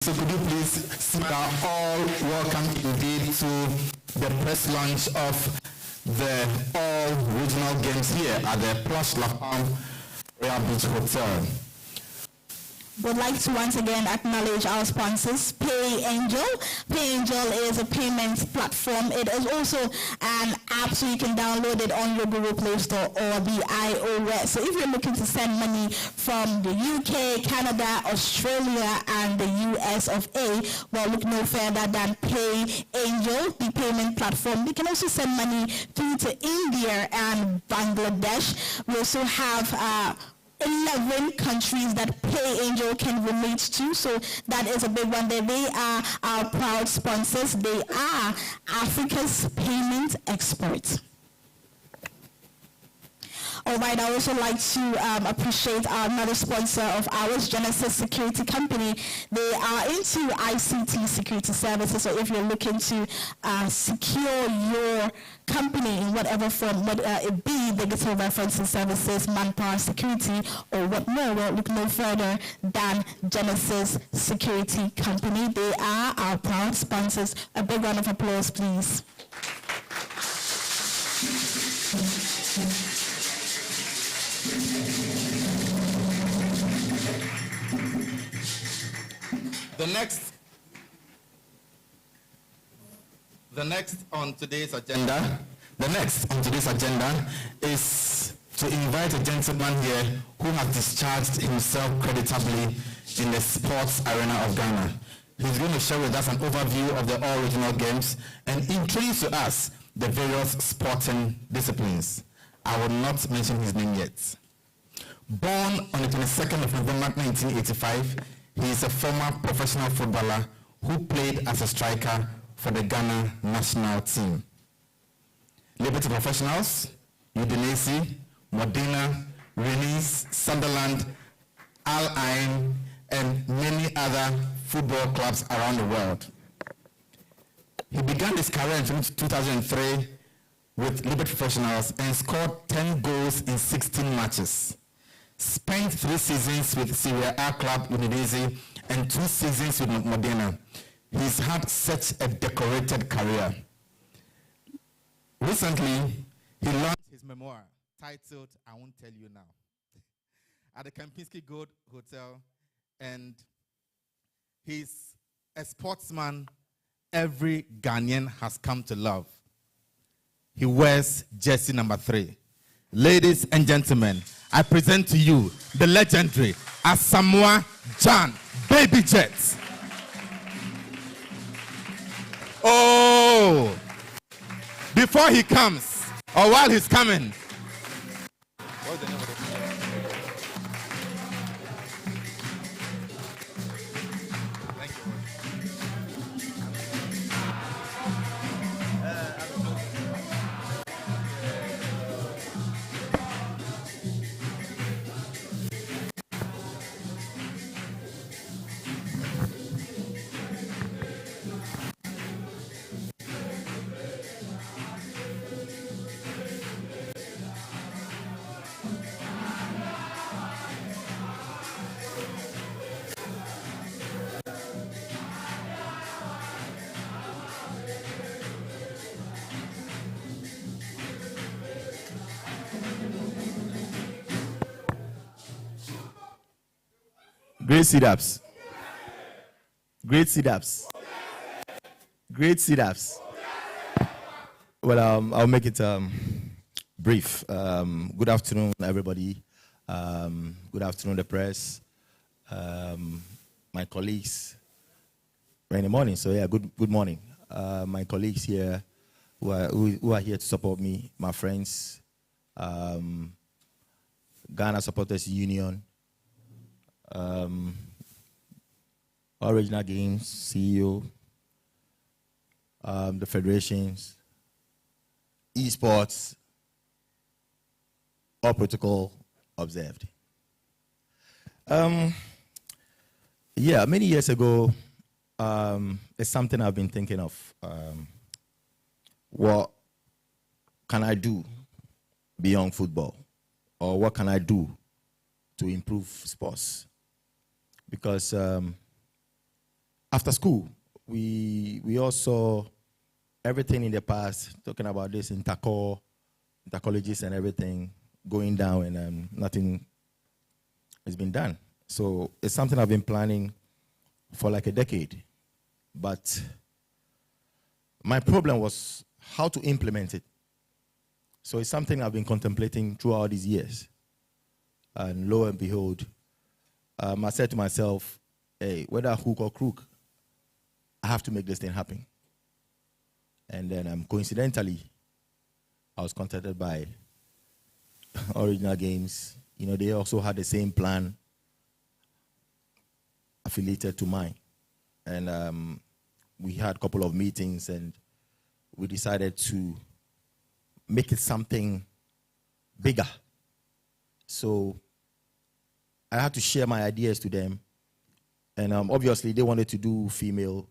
So could you please are all welcome indeed to the press launch of the all regional games here at the Plush La Palm Royal Beach Hotel. Would like to once again acknowledge our sponsors, PayAngel. PayAngel is a payment platform. It is also an app so you can download it on your Google Play Store or the iOS. So if you're looking to send money from the UK, Canada, Australia, and the US of A, well, look no further than PayAngel, the payment platform. You can also send money through to India and Bangladesh. We also have 11 countries that PayAngel can relate to, so that is a big one there. They are our proud sponsors. They are Africa's payment experts. All right, I also like to appreciate another sponsor of ours, Genesis Security Company. They are into ICT security services, so if you're looking to secure your company in whatever form, whether it be digital referencing services, manpower security, or what more, well, look no further than Genesis Security Company. They are our proud sponsors. A big round of applause, please. The next on today's agenda is to invite a gentleman here who has discharged himself creditably in the sports arena of Ghana. He's going to share with us an overview of the all regional games and introduce to us the various sporting disciplines. I will not mention his name yet. Born on the 22nd of November 1985, he is a former professional footballer who played as a striker for the Ghana national team. Liberty Professionals, Udinese, Modena, Rennes, Sunderland, Al Ain, and many other football clubs around the world. He began his career in 2003 with Liberty Professionals and scored 10 goals in 16 matches. Spent 3 seasons with Serie A club Udinese and 2 seasons with Modena. He's had such a decorated career. Recently, he launched his memoir titled I Won't Tell You Now at the Kempinski Gold Hotel, and he's a sportsman every Ghanaian has come to love. He wears jersey number 3. Ladies and gentlemen, I present to you the legendary Asamoah Gyan Baby Jet. Oh, before he comes, or while he's coming. What's the name of the Thank you. Great sit-ups. Great sit-ups. Great sit-ups. Well, I'll make it brief. Good afternoon, everybody. Good afternoon, the press. My colleagues. We're in the morning, so yeah, good morning. My colleagues here who are here to support me, my friends, Ghana Supporters Union, all regional games, CEO, the federations, esports, all protocol observed. Yeah, many years ago, it's something I've been thinking of. What can I do beyond football? Or what can I do to improve sports? Because after school, we all saw everything in the past, talking about this intercolleges and everything going down, and nothing has been done. So it's something I've been planning for like a decade. But my problem was how to implement it. So it's something I've been contemplating throughout these years. And lo and behold, I said to myself, hey, whether hook or crook, I have to make this thing happen. And then coincidentally, I was contacted by Original Games. You know, they also had the same plan affiliated to mine. And we had a couple of meetings, and we decided to make it something bigger. So I had to share my ideas to them. And obviously, they wanted to do female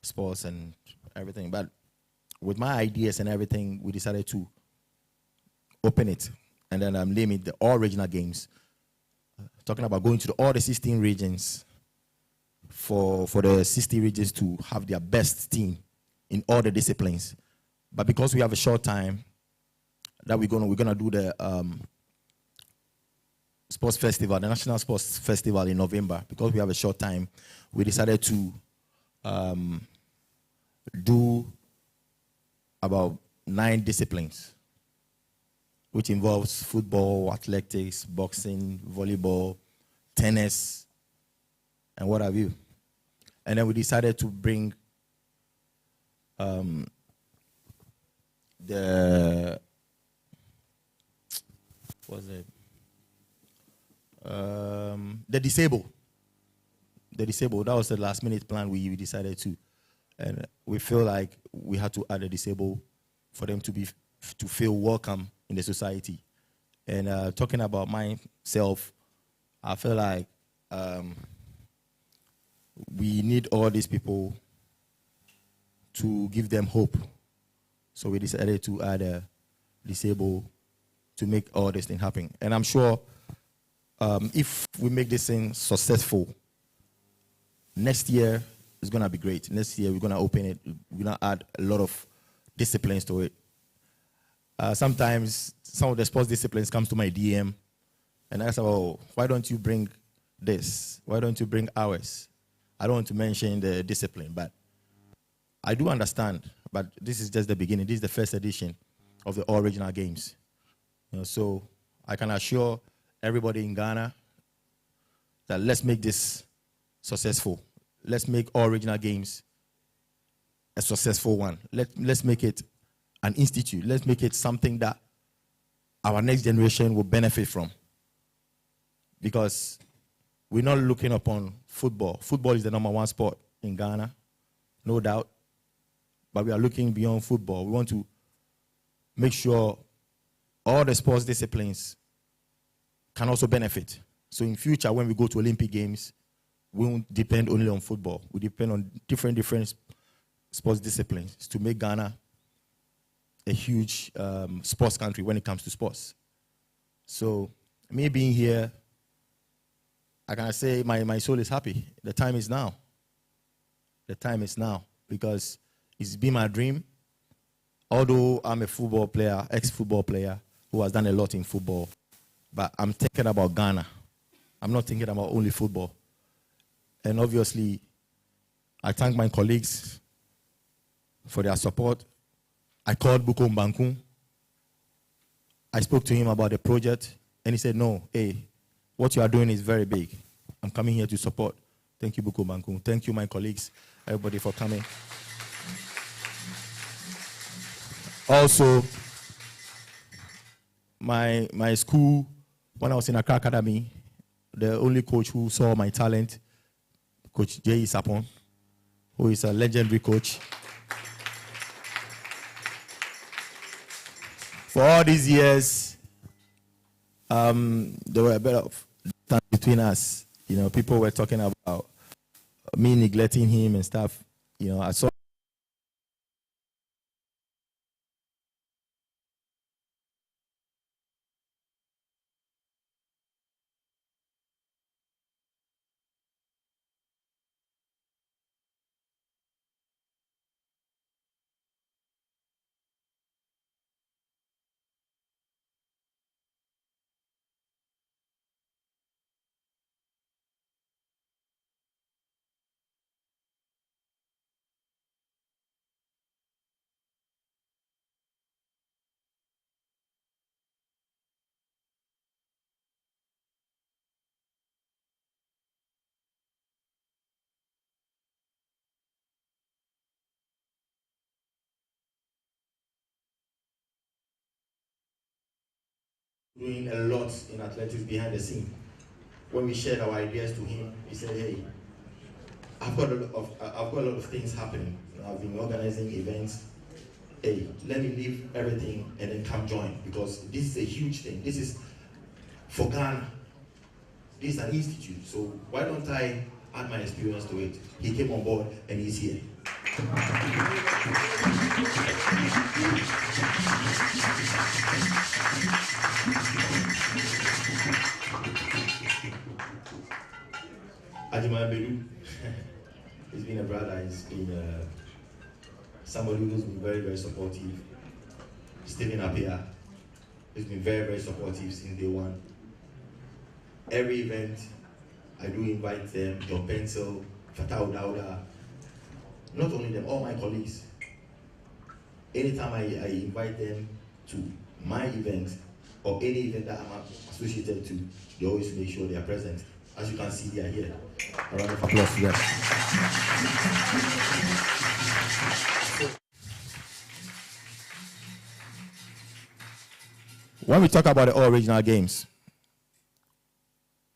sports and everything. But with my ideas and everything, we decided to open it. And then name it the All Regional Games. Talking about going to all the 16 regions for the 60 regions to have their best team in all the disciplines. But because we have a short time, that we're gonna do the sports festival, the National Sports Festival in November. Because we have a short time, we decided to do about 9 disciplines, which involves football, athletics, boxing, volleyball, tennis, and what have you. And then we decided to bring the disabled. The disabled. That was the last minute plan we decided to. And we feel like we had to add a disabled for them to feel welcome in the society. And talking about myself, I feel like we need all these people to give them hope. So we decided to add a disabled to make all this thing happen. And I'm sure if we make this thing successful, next year is going to be great. Next year we're going to open it. We're going to add a lot of disciplines to it. Sometimes some of the sports disciplines comes to my DM and I say, oh, why don't you bring this? Why don't you bring ours? I don't want to mention the discipline, but I do understand. But this is just the beginning. This is the first edition of the All Regional Games. You know, so I can assure everybody in Ghana that let's make this successful. Let's make All Regional Games a successful one. Let's make it an institute. Let's make it something that our next generation will benefit from. Because we're not looking upon football. Football is the #1 sport in Ghana, no doubt. But we are looking beyond football. We want to make sure all the sports disciplines can also benefit. So in future, when we go to Olympic Games, we won't depend only on football. We depend on different sports disciplines to make Ghana a huge sports country when it comes to sports. So me being here, I can say my soul is happy. The time is now. The time is now because it's been my dream. Although I'm a football player, ex-football player, who has done a lot in football, but I'm thinking about Ghana. I'm not thinking about only football. And obviously, I thank my colleagues for their support. I called Buko Mbankum. I spoke to him about the project, and he said, no, hey, what you are doing is very big. I'm coming here to support. Thank you, Buko Mbankum. Thank you, my colleagues, everybody for coming. Also, my school, when I was in Accra Academy, the only coach who saw my talent, Coach J. Sapon, who is a legendary coach. For all these years, there were a bit of distance between us. You know, people were talking about me neglecting him and stuff. You know, I saw doing a lot in athletics behind the scene. When we shared our ideas to him, he said, hey, I've got a lot of things happening. I've been organizing events. Hey, let me leave everything and then come join, because this is a huge thing. This is for Ghana. This is an institute, so why don't I add my experience to it? He came on board and he's here. Ajima Bedu, he's been a brother, he's been somebody who's been very, very supportive. Stephen Apia, he's been very, very supportive since day one. Every event, I do invite them, John Pencil, Fatah Dauda, not only them, all my colleagues. Anytime I invite them to my event or any event that I'm associated to, they always make sure they are present. As you can see, they are here. A round of applause to them. When we talk about the all regional games,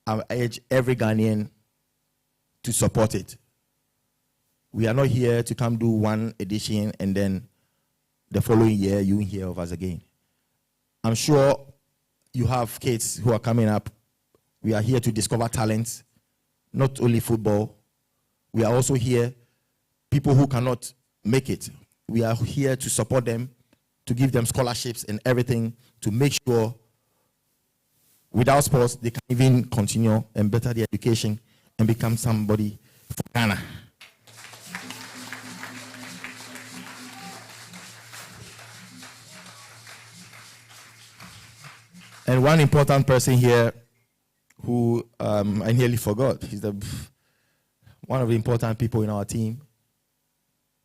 I urge every Ghanaian to support it. We are not here to come do one edition and then the following year you won't hear of us again. I'm sure you have kids who are coming up. We are here to discover talents, not only football. We are also here, people who cannot make it. We are here to support them, to give them scholarships and everything, to make sure without sports, they can even continue and better their education and become somebody for Ghana. And one important person here who I nearly forgot, he's one of the important people in our team,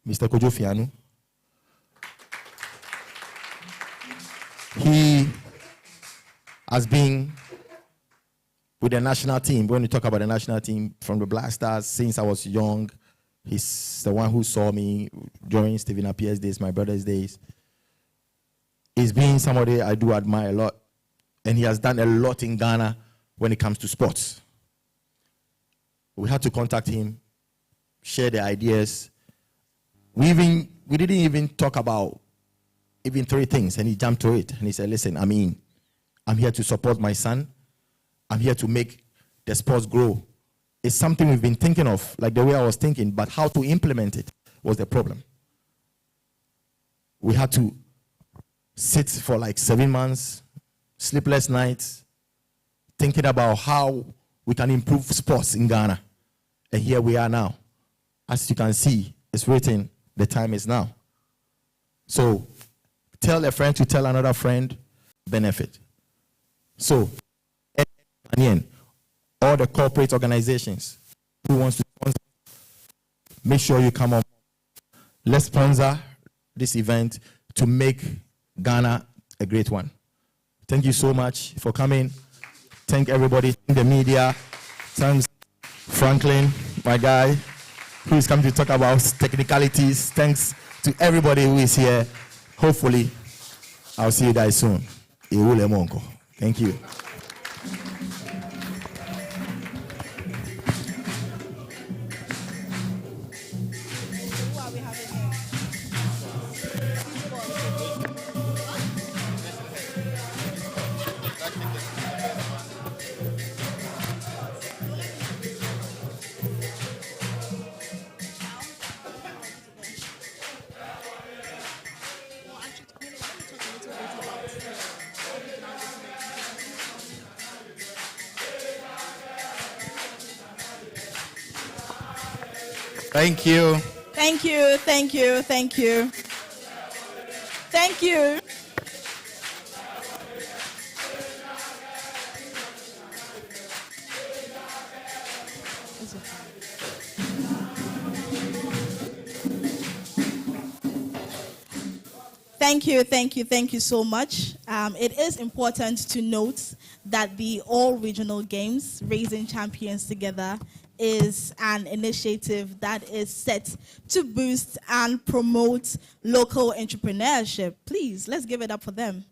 Mr. Kojo Fianu. He has been with the national team. When we talk about the national team, from the Black Stars since I was young, he's the one who saw me during Stephen Apia's days, my brother's days. He's been somebody I do admire a lot, and he has done a lot in Ghana when it comes to sports. We had to contact him, share the ideas. We didn't even talk about even 3 things, and he jumped to it, and he said, listen, I'm here to support my son. I'm here to make the sports grow. It's something we've been thinking of, like the way I was thinking, but how to implement it was the problem. We had to sit for like 7 months, sleepless nights, thinking about how we can improve sports in Ghana. And here we are now. As you can see, it's written, the time is now. So tell a friend to tell another friend, benefit. So, all the corporate organizations who wants to sponsor, make sure you come up. Let's sponsor this event to make Ghana a great one. Thank you so much for coming. Thank everybody, thank the media. Thanks Franklin, my guy, who is coming to talk about technicalities. Thanks to everybody who is here. Hopefully, I'll see you guys soon. Thank you. Thank you. Thank you, thank you, thank you. Thank you. Thank you so much. It is important to note that the All Regional Games, Raising Champions Together, is an initiative that is set to boost and promote local entrepreneurship. Please, let's give it up for them.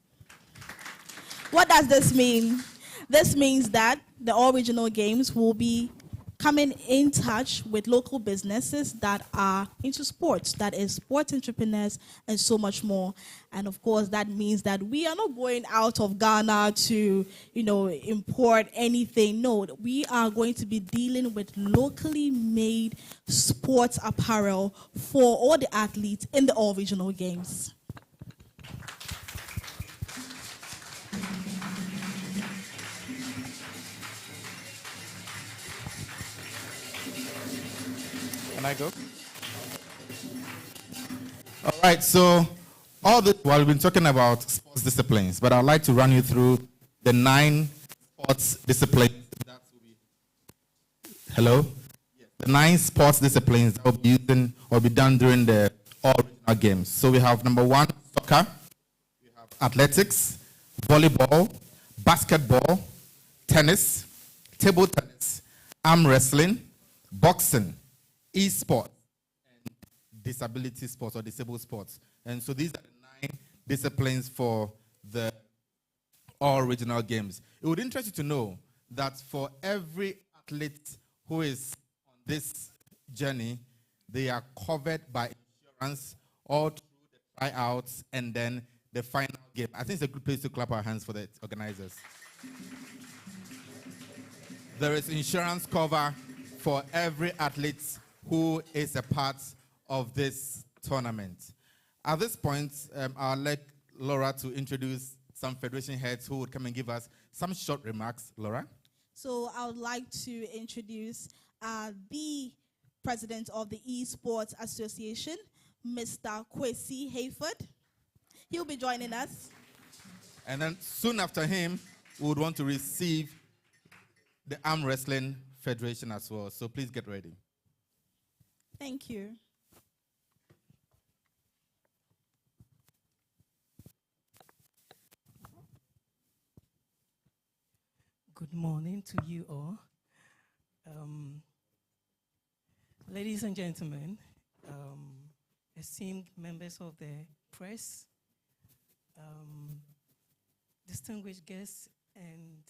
What does this mean? This means that the All Regional Games will be coming in touch with local businesses that are into sports, that is sports entrepreneurs and so much more. And of course, that means that we are not going out of Ghana to, import anything. No, we are going to be dealing with locally made sports apparel for all the athletes in the All Regional Games. Can I go? All right, so while we've been talking about sports disciplines, but I'd like to run you through the 9 sports disciplines that will be. Hello? Yes. The 9 sports disciplines that will be using or be done during the All Regional Games. So we have number 1, soccer, we have athletics, volleyball, basketball, tennis, table tennis, arm wrestling, boxing, e-sport, and disability sports or disabled sports. And so these are the 9 disciplines for the All Regional Games. It would interest you to know that for every athlete who is on this journey, they are covered by insurance all through the tryouts and then the final game. I think it's a good place to clap our hands for the organizers. There is insurance cover for every athlete who is a part of this tournament. At this point, I'll let Laura to introduce some federation heads who would come and give us some short remarks. Laura? So I would like to introduce the president of the Esports Association, Mr. Kwesi Hayford. He'll be joining us. And then soon after him, we would want to receive the Arm Wrestling Federation as well. So please get ready. Thank you. Good morning to you all. Ladies and gentlemen, esteemed members of the press, distinguished guests, and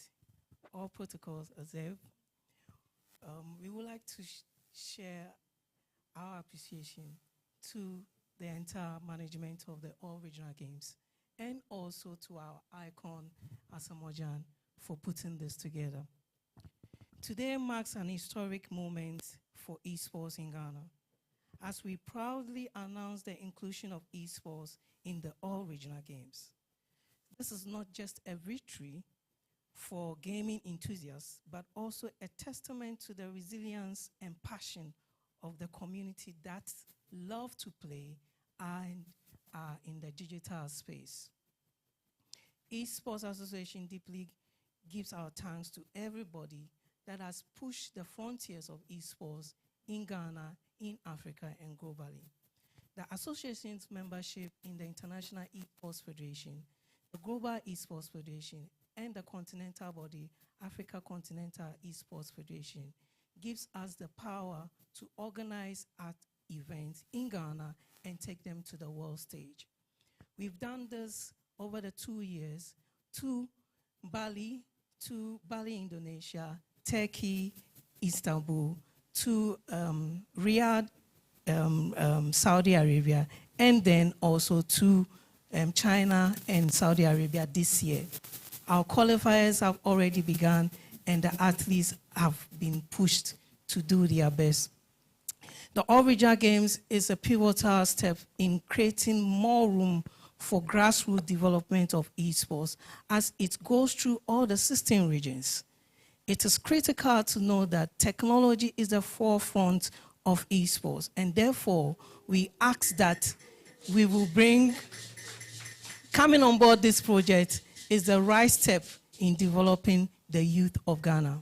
all protocols observed, we would like to share our appreciation to the entire management of the All Regional Games and also to our icon, Asamoah for putting this together. Today marks an historic moment for esports in Ghana, as we proudly announce the inclusion of esports in the All Regional Games. This is not just a victory for gaming enthusiasts, but also a testament to the resilience and passion of the community that love to play and are in the digital space. Esports Association deeply gives our thanks to everybody that has pushed the frontiers of esports in Ghana, in Africa, and globally. The association's membership in the International Esports Federation, the Global Esports Federation, and the continental body, Africa Continental Esports Federation, gives us the power to organize art events in Ghana and take them to the world stage. We've done this over the 2 years to Bali, Indonesia, Turkey, Istanbul, to Riyadh, Saudi Arabia, and then also to China and Saudi Arabia this year. Our qualifiers have already begun, and the athletes have been pushed to do their best. The All Regional Games is a pivotal step in creating more room for grassroots development of esports as it goes through all the 16 regions. It is critical to know that technology is the forefront of esports, and therefore we ask that we will coming on board this project is the right step in developing the youth of Ghana.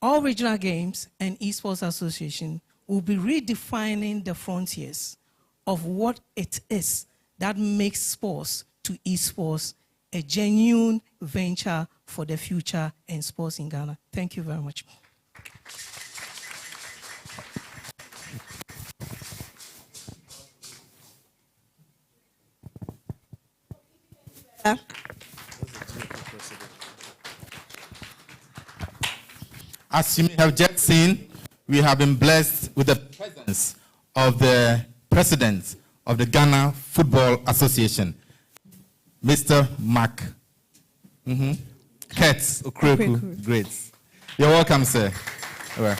All Regional Games and Esports Association will be redefining the frontiers of what it is that makes sports to esports a genuine venture for the future and sports in Ghana. Thank you very much. As you may have just seen, we have been blessed with the presence of the president of the Ghana Football Association, Mr. Mark Kurtz Okreku. Great. You're welcome, sir. All right.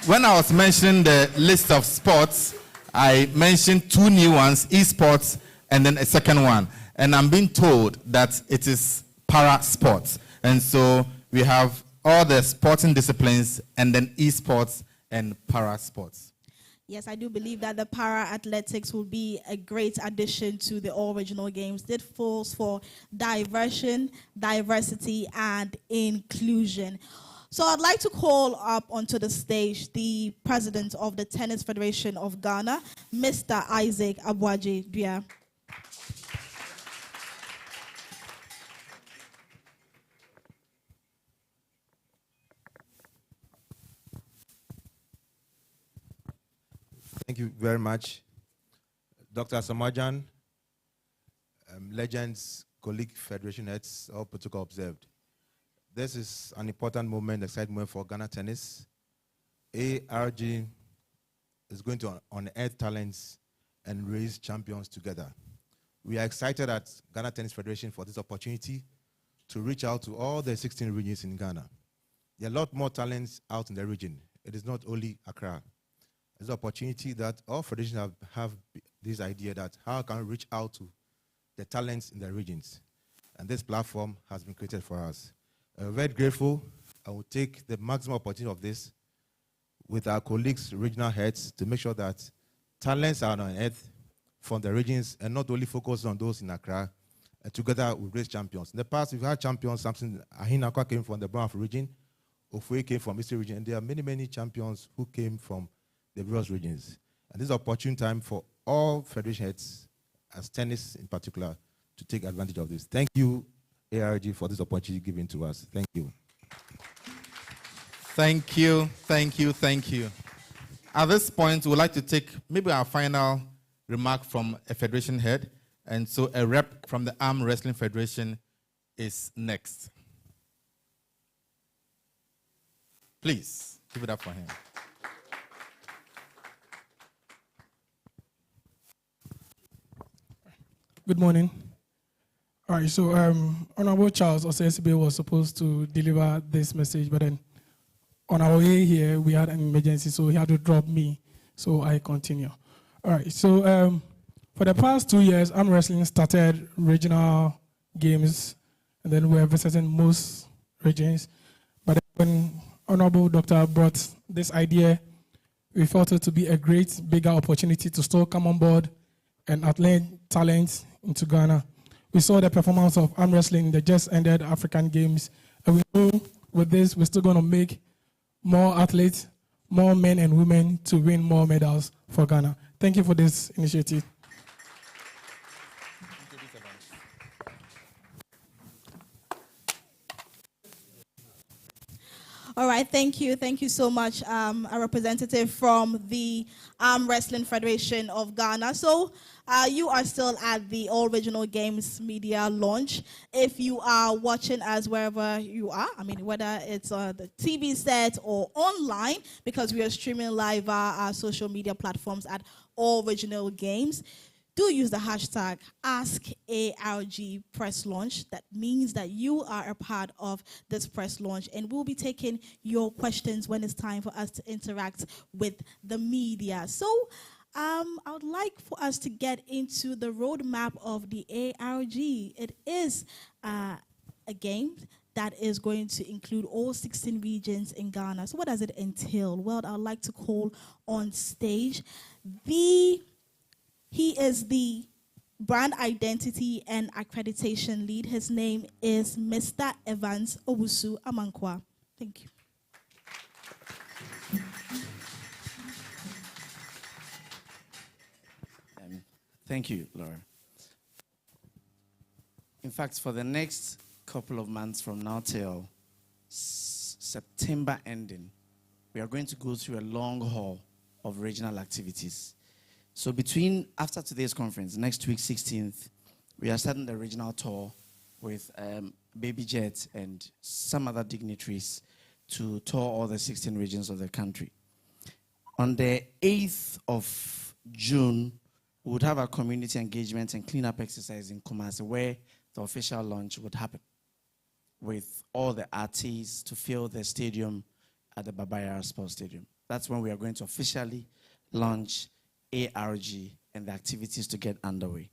When I was mentioning the list of sports, I mentioned two new ones, esports, and then a second one. And I'm being told that it is para sports. And so we have all the sporting disciplines and then esports and para sports. Yes, I do believe that the para athletics will be a great addition to the All Regional Games. It falls for diversion, diversity, and inclusion. So I'd like to call up onto the stage the president of the Tennis Federation of Ghana, Mr. Isaac Abuaji Dua. Thank you very much. Dr. Samajan, legends, colleague, federation heads, all protocol observed. This is an important moment, exciting moment for Ghana tennis. ARG is going to unearth talents and raise champions together. We are excited at Ghana Tennis Federation for this opportunity to reach out to all the 16 regions in Ghana. There are a lot more talents out in the region. It is not only Accra. It's an opportunity that all federations have this idea that how can we reach out to the talents in the regions. And this platform has been created for us. I'm very grateful. I will take the maximum opportunity of this with our colleagues, regional heads, to make sure that talents are on earth from the regions and not only focus on those in Accra. And together we raise champions. In the past, we've had champions. Samson Ahinakwa came from the Browns region. Ofue came from Eastern region. And there are many, many champions who came from the various regions. And this is an opportune time for all federation heads, as tennis in particular, to take advantage of this. Thank you, ARG, for this opportunity given to us. Thank you. Thank you, thank you, thank you. At this point, we would like to take maybe our final remark from a federation head. And so a rep from the Arm Wrestling Federation is next. Please, give it up for him. Good morning. All right, so Honorable Charles Osei-Sibe was supposed to deliver this message, but then on our way here, we had an emergency, so he had to drop me, so I continue. All right, so for the past 2 years, Arm Wrestling started regional games, and then we're visiting most regions. But when Honorable Doctor brought this idea, we felt it to be a great, bigger opportunity to still come on board and attract talent into Ghana. We saw the performance of arm wrestling in the just ended African Games, and we know with this we're still going to make more athletes, more men and women to win more medals for Ghana. Thank you for this initiative. All right, thank you. Thank you so much, a representative from the Arm Wrestling Federation of Ghana. So you are still at the All Regional Games media launch. If you are watching us wherever you are, I mean, whether it's on the TV set or online, because we are streaming live our social media platforms at All Regional Games, do use the hashtag AskARGPressLaunch. That means that you are a part of this press launch, and we'll be taking your questions when it's time for us to interact with the media. So I would like for us to get into the roadmap of the ARG. It is a game that is going to include all 16 regions in Ghana. So what does it entail? Well, I would like to call on stage He is the brand identity and accreditation lead. His name is Mr. Evans Owusu Amankwa. Thank you. Thank you, Laura. In fact, for the next couple of months from now till September ending, we are going to go through a long haul of regional activities. So after today's conference, next week, 16th, we are starting the regional tour with Baby Jet and some other dignitaries to tour all the 16 regions of the country. On the 8th of June, we would have a community engagement and cleanup exercise in Kumasi where the official launch would happen with all the artists to fill the stadium at the Baba Yara Sports Stadium. That's when we are going to officially launch ARG and the activities to get underway.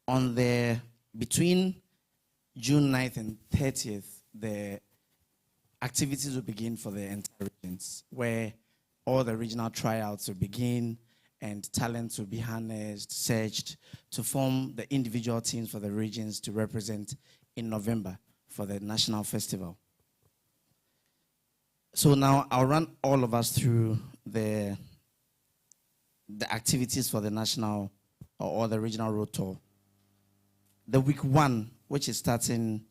Between June 9th and 30th, the activities will begin for the entire regions, where all the regional tryouts will begin and talents will be harnessed, searched to form the individual teams for the regions to represent in November for the national festival. So now I'll run all of us through the activities for the national or the regional road tour. The week 1, which is starting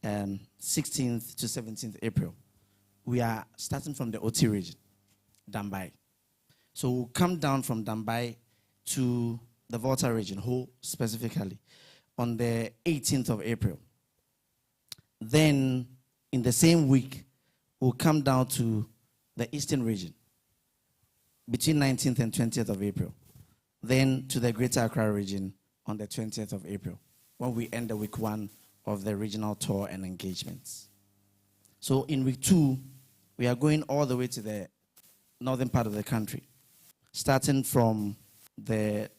16th to 17th April, we are starting from the OT region, Dambai. So we'll come down from Dambai to the Volta region, Ho specifically, on the 18th of April. Then, in the same week, we'll come down to the Eastern region, between 19th and 20th of April. Then to the Greater Accra region on the 20th of April, when we end the week 1 of the regional tour and engagements. So in week 2, we are going all the way to the northern part of the country, starting from the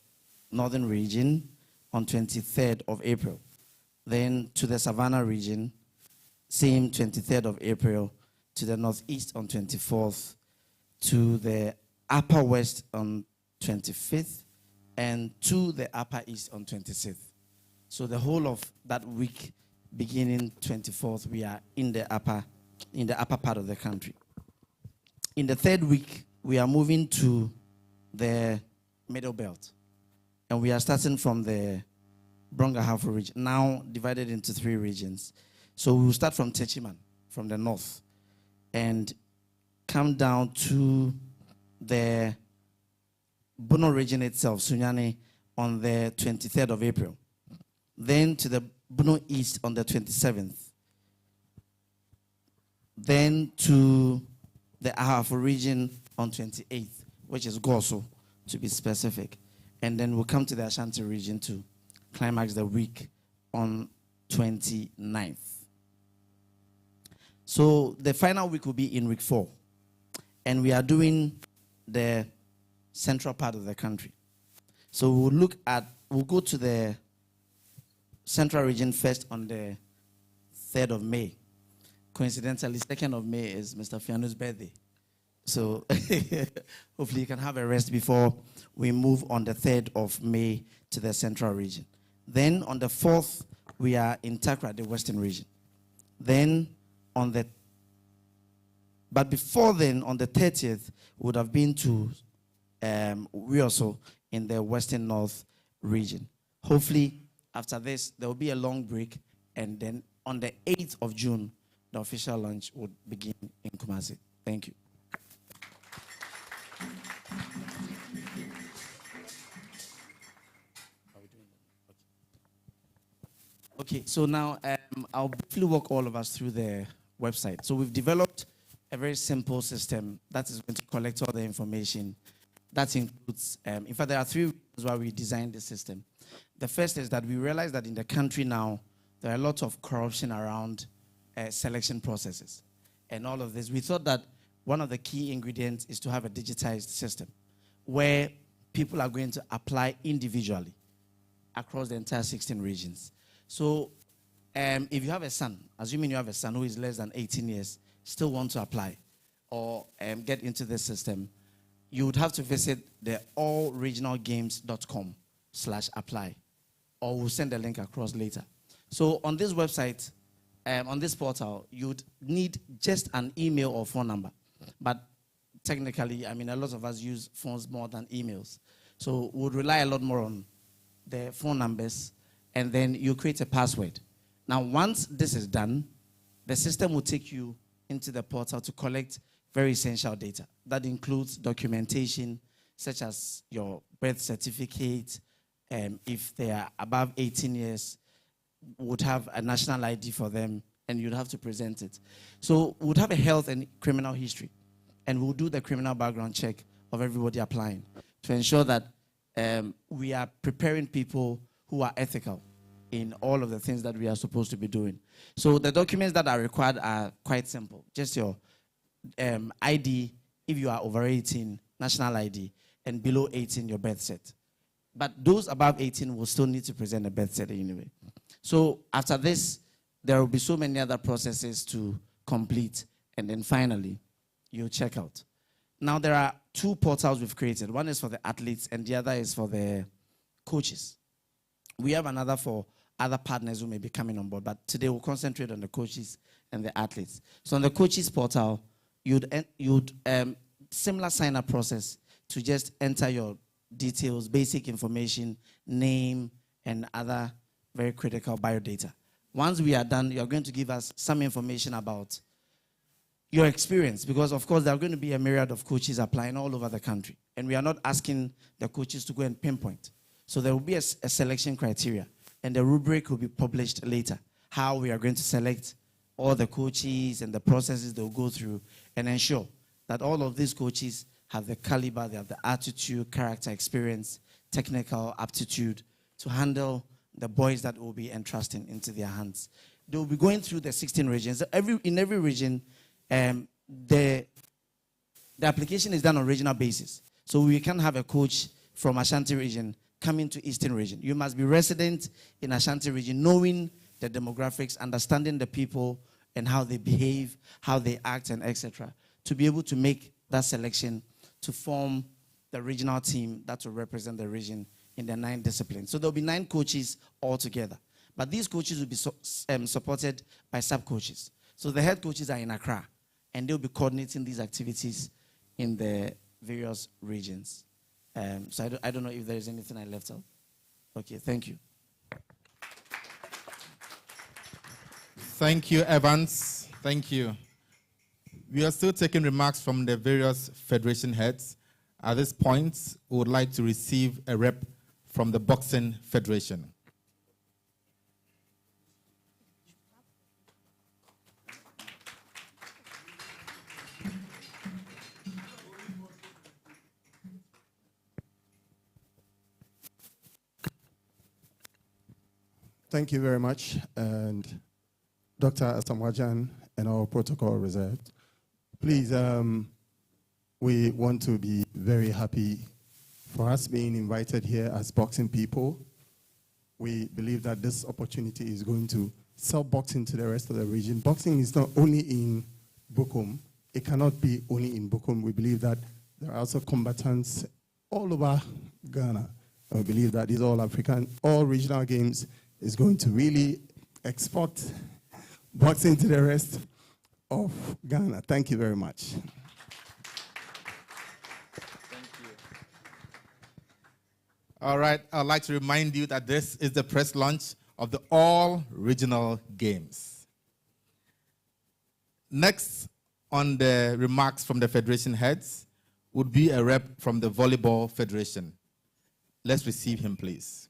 northern region on 23rd of April, then to the Savannah region, same 23rd of April, to the northeast on 24th, to the upper west on 25th, and to the upper east on 26th. So the whole of that week, beginning 24th, we are in the upper part of the country. In the third week, we are moving to the middle belt, and we are starting from the Brongahafo region, now divided into 3 regions. So we will start from Techiman, from the north, and come down to the Bono region itself, Sunyani, on the 23rd of April. Then to the Bono East on the 27th. Then to the Ahafo region on 28th, which is Goso, to be specific. And then we'll come to the Ashanti region to climax the week on 29th. So the final week will be in week 4. And we are doing the central part of the country. So we'll go to the central region first on the 3rd of May. Coincidentally, 2nd of May is Mr. Fianu's birthday. So hopefully you can have a rest before we move on the 3rd of May to the central region. Then on the 4th, we are in Takra, the western region. Then but before then, on the 30th, we would have been to Wioso in the western north region. Hopefully, after this, there will be a long break, and then on the 8th of June, the official launch would begin in Kumasi. Thank you. Okay, so now I'll briefly walk all of us through the website. So we've developed a very simple system that is going to collect all the information. That includes, in fact, there are 3 reasons why we designed the system. The first is that we realize that in the country now, there are a lot of corruption around selection processes. And all of this, we thought that one of the key ingredients is to have a digitized system where people are going to apply individually across the entire 16 regions. So if you have a son, assuming you have a son who is less than 18 years, still want to apply or get into the system, you would have to visit the allregionalgames.com/apply, or we'll send the link across later. So on this website, on this portal, you'd need just an email or phone number. But technically, I mean, a lot of us use phones more than emails. So we would rely a lot more on the phone numbers, and then you create a password. Now, once this is done, the system will take you into the portal to collect very essential data. That includes documentation, such as your birth certificate. If they are above 18 years, would have a national ID for them, and you'd have to present it. So we'd have a health and criminal history, and we'll do the criminal background check of everybody applying to ensure that we are preparing people who are ethical in all of the things that we are supposed to be doing. So the documents that are required are quite simple. Just your ID, if you are over 18, national ID, and below 18, your birth cert. But those above 18 will still need to present a birth cert anyway. So after this, there will be so many other processes to complete, and then finally, you'll check out. Now, there are two portals we've created. One is for the athletes, and the other is for the coaches. We have another for other partners who may be coming on board, but today we'll concentrate on the coaches and the athletes. So on the coaches portal, you'd similar sign-up process to just enter your details, basic information, name, and other very critical biodata. Once we are done, you're going to give us some information about your experience, because of course there are going to be a myriad of coaches applying all over the country, and we are not asking the coaches to go and pinpoint. So there will be a selection criteria, and the rubric will be published later, how we are going to select all the coaches and the processes they'll go through, and ensure that all of these coaches have the caliber, they have the attitude, character, experience, technical aptitude to handle the boys that will be entrusting into their hands. They will be going through the 16 regions. In every region, the application is done on regional basis. So we can have a coach from Ashanti region coming to Eastern region. You must be resident in Ashanti region, knowing the demographics, understanding the people and how they behave, how they act, and etc., to be able to make that selection to form the regional team that will represent the region in the 9 disciplines. So there'll be 9 coaches altogether. But these coaches will be supported by sub-coaches. So the head coaches are in Accra, and they'll be coordinating these activities in the various regions. So I don't know if there is anything I left out. Okay, thank you. Thank you, Evans. Thank you. We are still taking remarks from the various federation heads. At this point, we would like to receive a rep from the Boxing Federation. Thank you very much. And Dr. Asamoah and our protocol reserved. Please, we want to be very happy for us being invited here as boxing people. We believe that this opportunity is going to sell boxing to the rest of the region. Boxing is not only in Bukom. It cannot be only in Bukom. We believe that there are also combatants all over Ghana. And we believe that these all-African, all-regional games is going to really export boxing to the rest of Ghana. Thank you very much. Thank you. All right, I'd like to remind you that this is the press launch of the All Regional Games. Next on the remarks from the federation heads would be a rep from the Volleyball Federation. Let's receive him, please.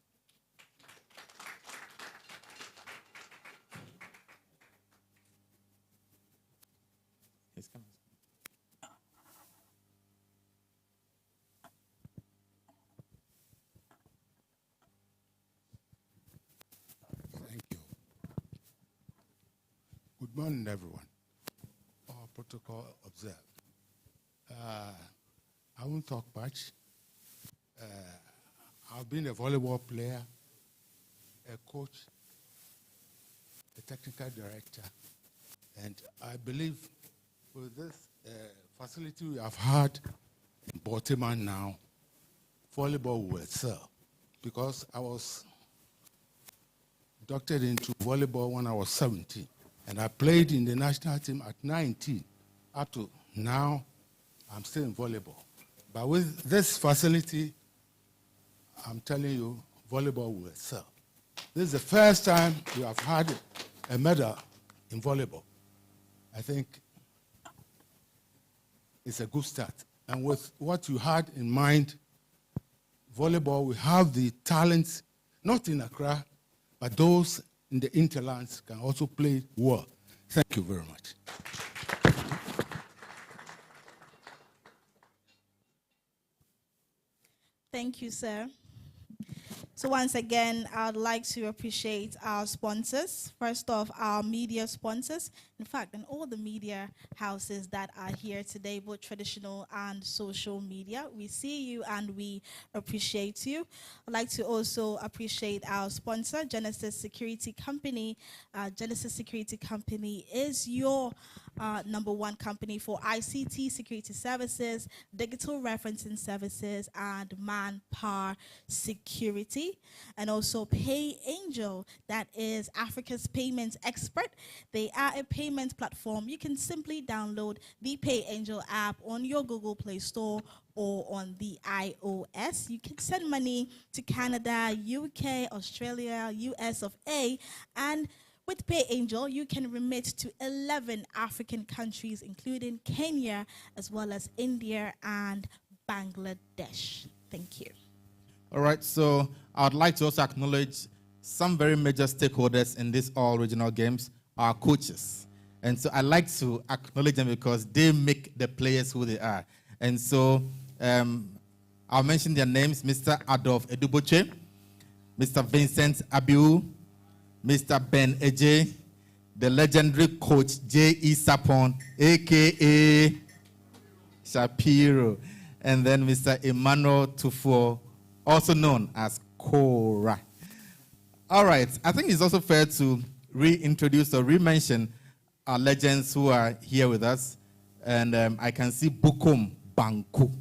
Good morning, everyone. All protocol observed. I won't talk much. I've been a volleyball player, a coach, a technical director, and I believe with this facility we have had in Baltimore now, volleyball will sell, because I was inducted into volleyball when I was 17. And I played in the national team at 19. Up to now, I'm still in volleyball. But with this facility, I'm telling you, volleyball will sell. This is the first time we have had a medal in volleyball. I think it's a good start. And with what you had in mind, volleyball, we have the talents, not in Accra, but those in the interlands can also play well. Thank you very much. Thank you, sir. So once again, I'd like to appreciate our sponsors. First off, our media sponsors. In fact, and all the media houses that are here today, both traditional and social media. We see you and we appreciate you. I'd like to also appreciate our sponsor, Genesis Security Company. Genesis Security Company is your #1 company for ICT security services, digital referencing services, and manpower security. And also Pay Angel, that is Africa's payments expert. They are a payment platform. You can simply download the Pay Angel app on your Google Play Store or on the iOS. You can send money to Canada, UK, Australia, US of A, and with Pay Angel, you can remit to 11 African countries, including Kenya, as well as India and Bangladesh. Thank you. All right, so I would like to also acknowledge some very major stakeholders in these all regional games, our coaches. And so I'd like to acknowledge them because they make the players who they are. And so I'll mention their names: Mr. Adolf Eduboche, Mr. Vincent Abiu, Mr. Ben Eje, the legendary coach J.E. Sapon, a.k.a. Shapiro, and then Mr. Emmanuel Tufo, also known as Cora. All right, I think it's also fair to reintroduce or re-mention our legends who are here with us. And I can see Bukum Banku.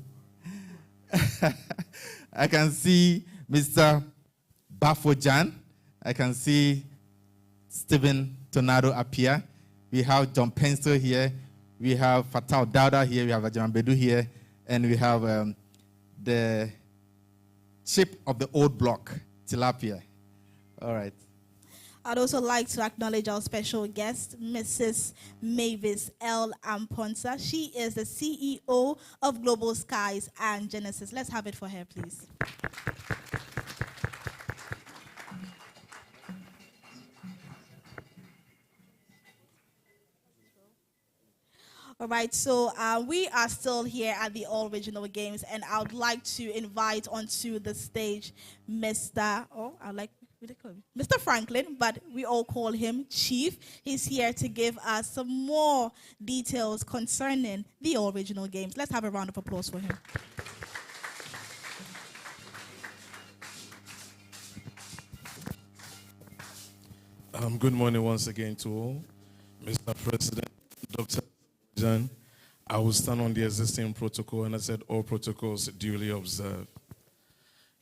I can see Mr. Bafojan. I can see Stephen Tornado Apia. We have John Pencil here. We have Fatal Dauda here. We have Ajaman Bedu here. And we have the chip of the old block, Tilapia. All right. I'd also like to acknowledge our special guest, Mrs. Mavis L. Amponsa. She is the CEO of Global Skies and Genesis. Let's have it for her, please. All right, so we are still here at the All Regional Games, and I would like to invite onto the stage Mr. Franklin, but we all call him Chief. He's here to give us some more details concerning the All Regional Games. Let's have a round of applause for him. Good morning once again to all. Mr. President, Dr. John, I will stand on the existing protocol, and I said all protocols duly observed.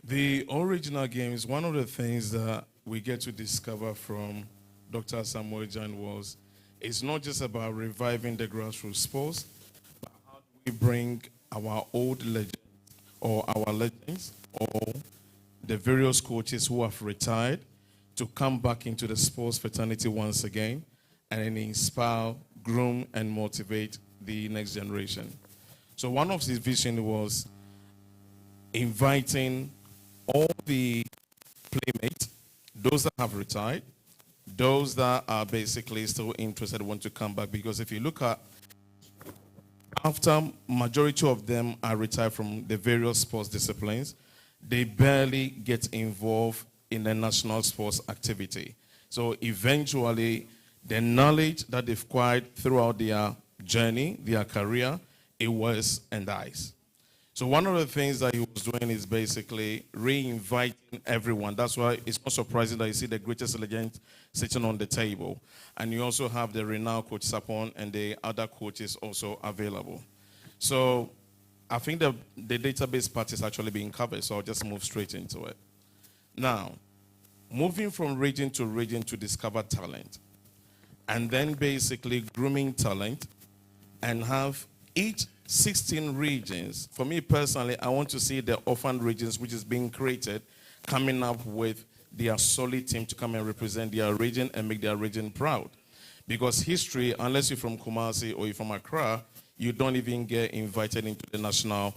The All Regional Games, one of the things that we get to discover from Dr. Samuel Jan was, it's not just about reviving the grassroots sports, but how do we bring our old legends, or our legends, or the various coaches who have retired to come back into the sports fraternity once again and inspire, groom, and motivate the next generation. So one of his visions was inviting all the playmates, those that have retired, those that are basically still interested, want to come back. Because if you look at, after majority of them are retired from the various sports disciplines, they barely get involved in the national sports activity. So eventually, the knowledge that they've acquired throughout their journey, their career, it was and dies. So one of the things that he was doing is basically re-inviting everyone. That's why it's not surprising that you see the greatest legends sitting on the table. And you also have the renowned Coach Sapon and the other coaches also available. So I think the database part is actually being covered, so I'll just move straight into it. Now, moving from region to discover talent, and then basically grooming talent, and have each 16 regions. For me personally, I want to see the orphan regions which is being created coming up with their solid team to come and represent their region and make their region proud. Because history, unless you're from Kumasi or you're from Accra, you don't even get invited into the National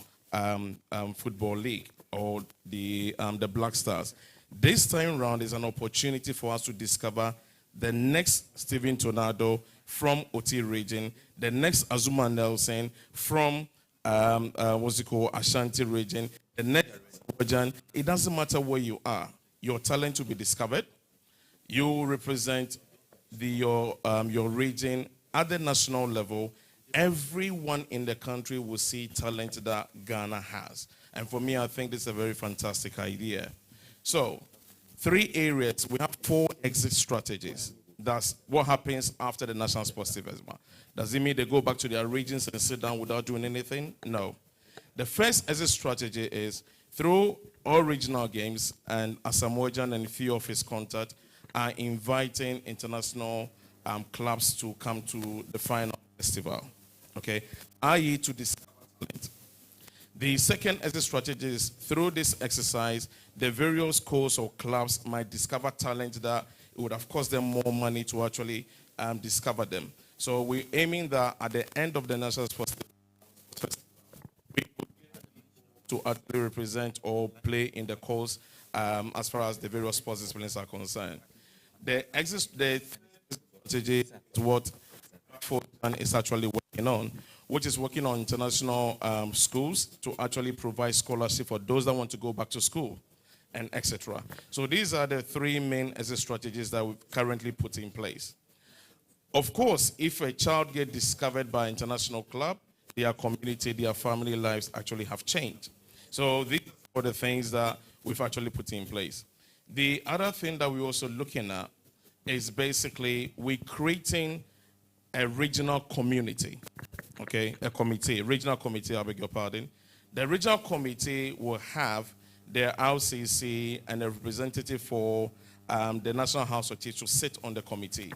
Football League or the Black Stars. This time round is an opportunity for us to discover the next Stephen Tornado from OT region. The next Azuma Nelson from Ashanti region. The next region. It doesn't matter where you are. Your talent will be discovered. You represent your region at the national level. Everyone in the country will see talent that Ghana has. And for me, I think this is a very fantastic idea. So, 3 areas. We have 4 exit strategies. That's what happens after the National Sports Festival. Does it mean they go back to their regions and sit down without doing anything? No. The first exit strategy is through all regional games, and Asamoah and a few of his contacts are inviting international clubs to come to the final festival. Okay, i.e. to discover talent. The second exit strategy is through this exercise, the various schools or clubs might discover talent that it would have cost them more money to actually discover them. So we're aiming that at the end of the National Sports Festival, we would to actually represent or play in the course as far as the various sports disciplines are concerned. The strategy is what Fortran is actually working on, which is working on international schools to actually provide scholarship for those that want to go back to school, and etc. So these are the 3 main exit strategies that we've currently put in place. Of course, if a child gets discovered by an international club, their community, their family lives actually have changed. So these are the things that we've actually put in place. The other thing that we're also looking at is basically we're creating a regional community, okay, regional committee, I beg your pardon. The regional committee will have their RCC and a representative for the National House of Chiefs to sit on the committee.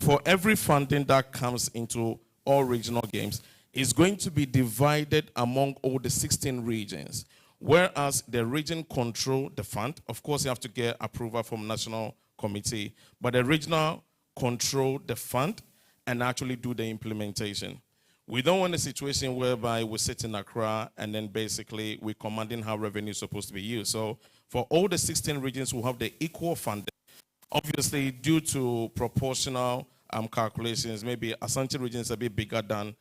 For every funding that comes into all regional games, it's going to be divided among all the 16 regions, whereas the region control the fund. Of course, you have to get approval from National Committee, but the regional control the fund and actually do the implementation. We don't want a situation whereby we sit in Accra and then basically we're commanding how revenue is supposed to be used. So for all the 16 regions, we'll have the equal funding. Obviously, due to proportional calculations, maybe Ashanti region is a bit bigger than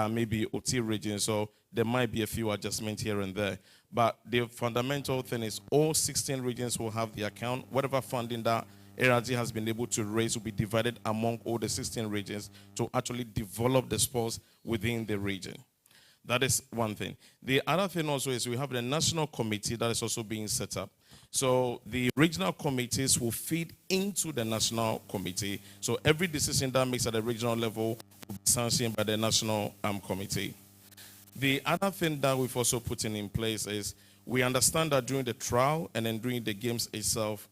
maybe OT region, so there might be a few adjustments here and there. But the fundamental thing is all 16 regions will have the account. Whatever funding that ARG has been able to raise will be divided among all the 16 regions to actually develop the sports within the region. That is one thing. The other thing also is we have the national committee that is also being set up. So the regional committees will feed into the national committee. So every decision that makes at the regional level will be sanctioned by the national committee. The other thing that we've also put in place is we understand that during the trial and then during the games itself,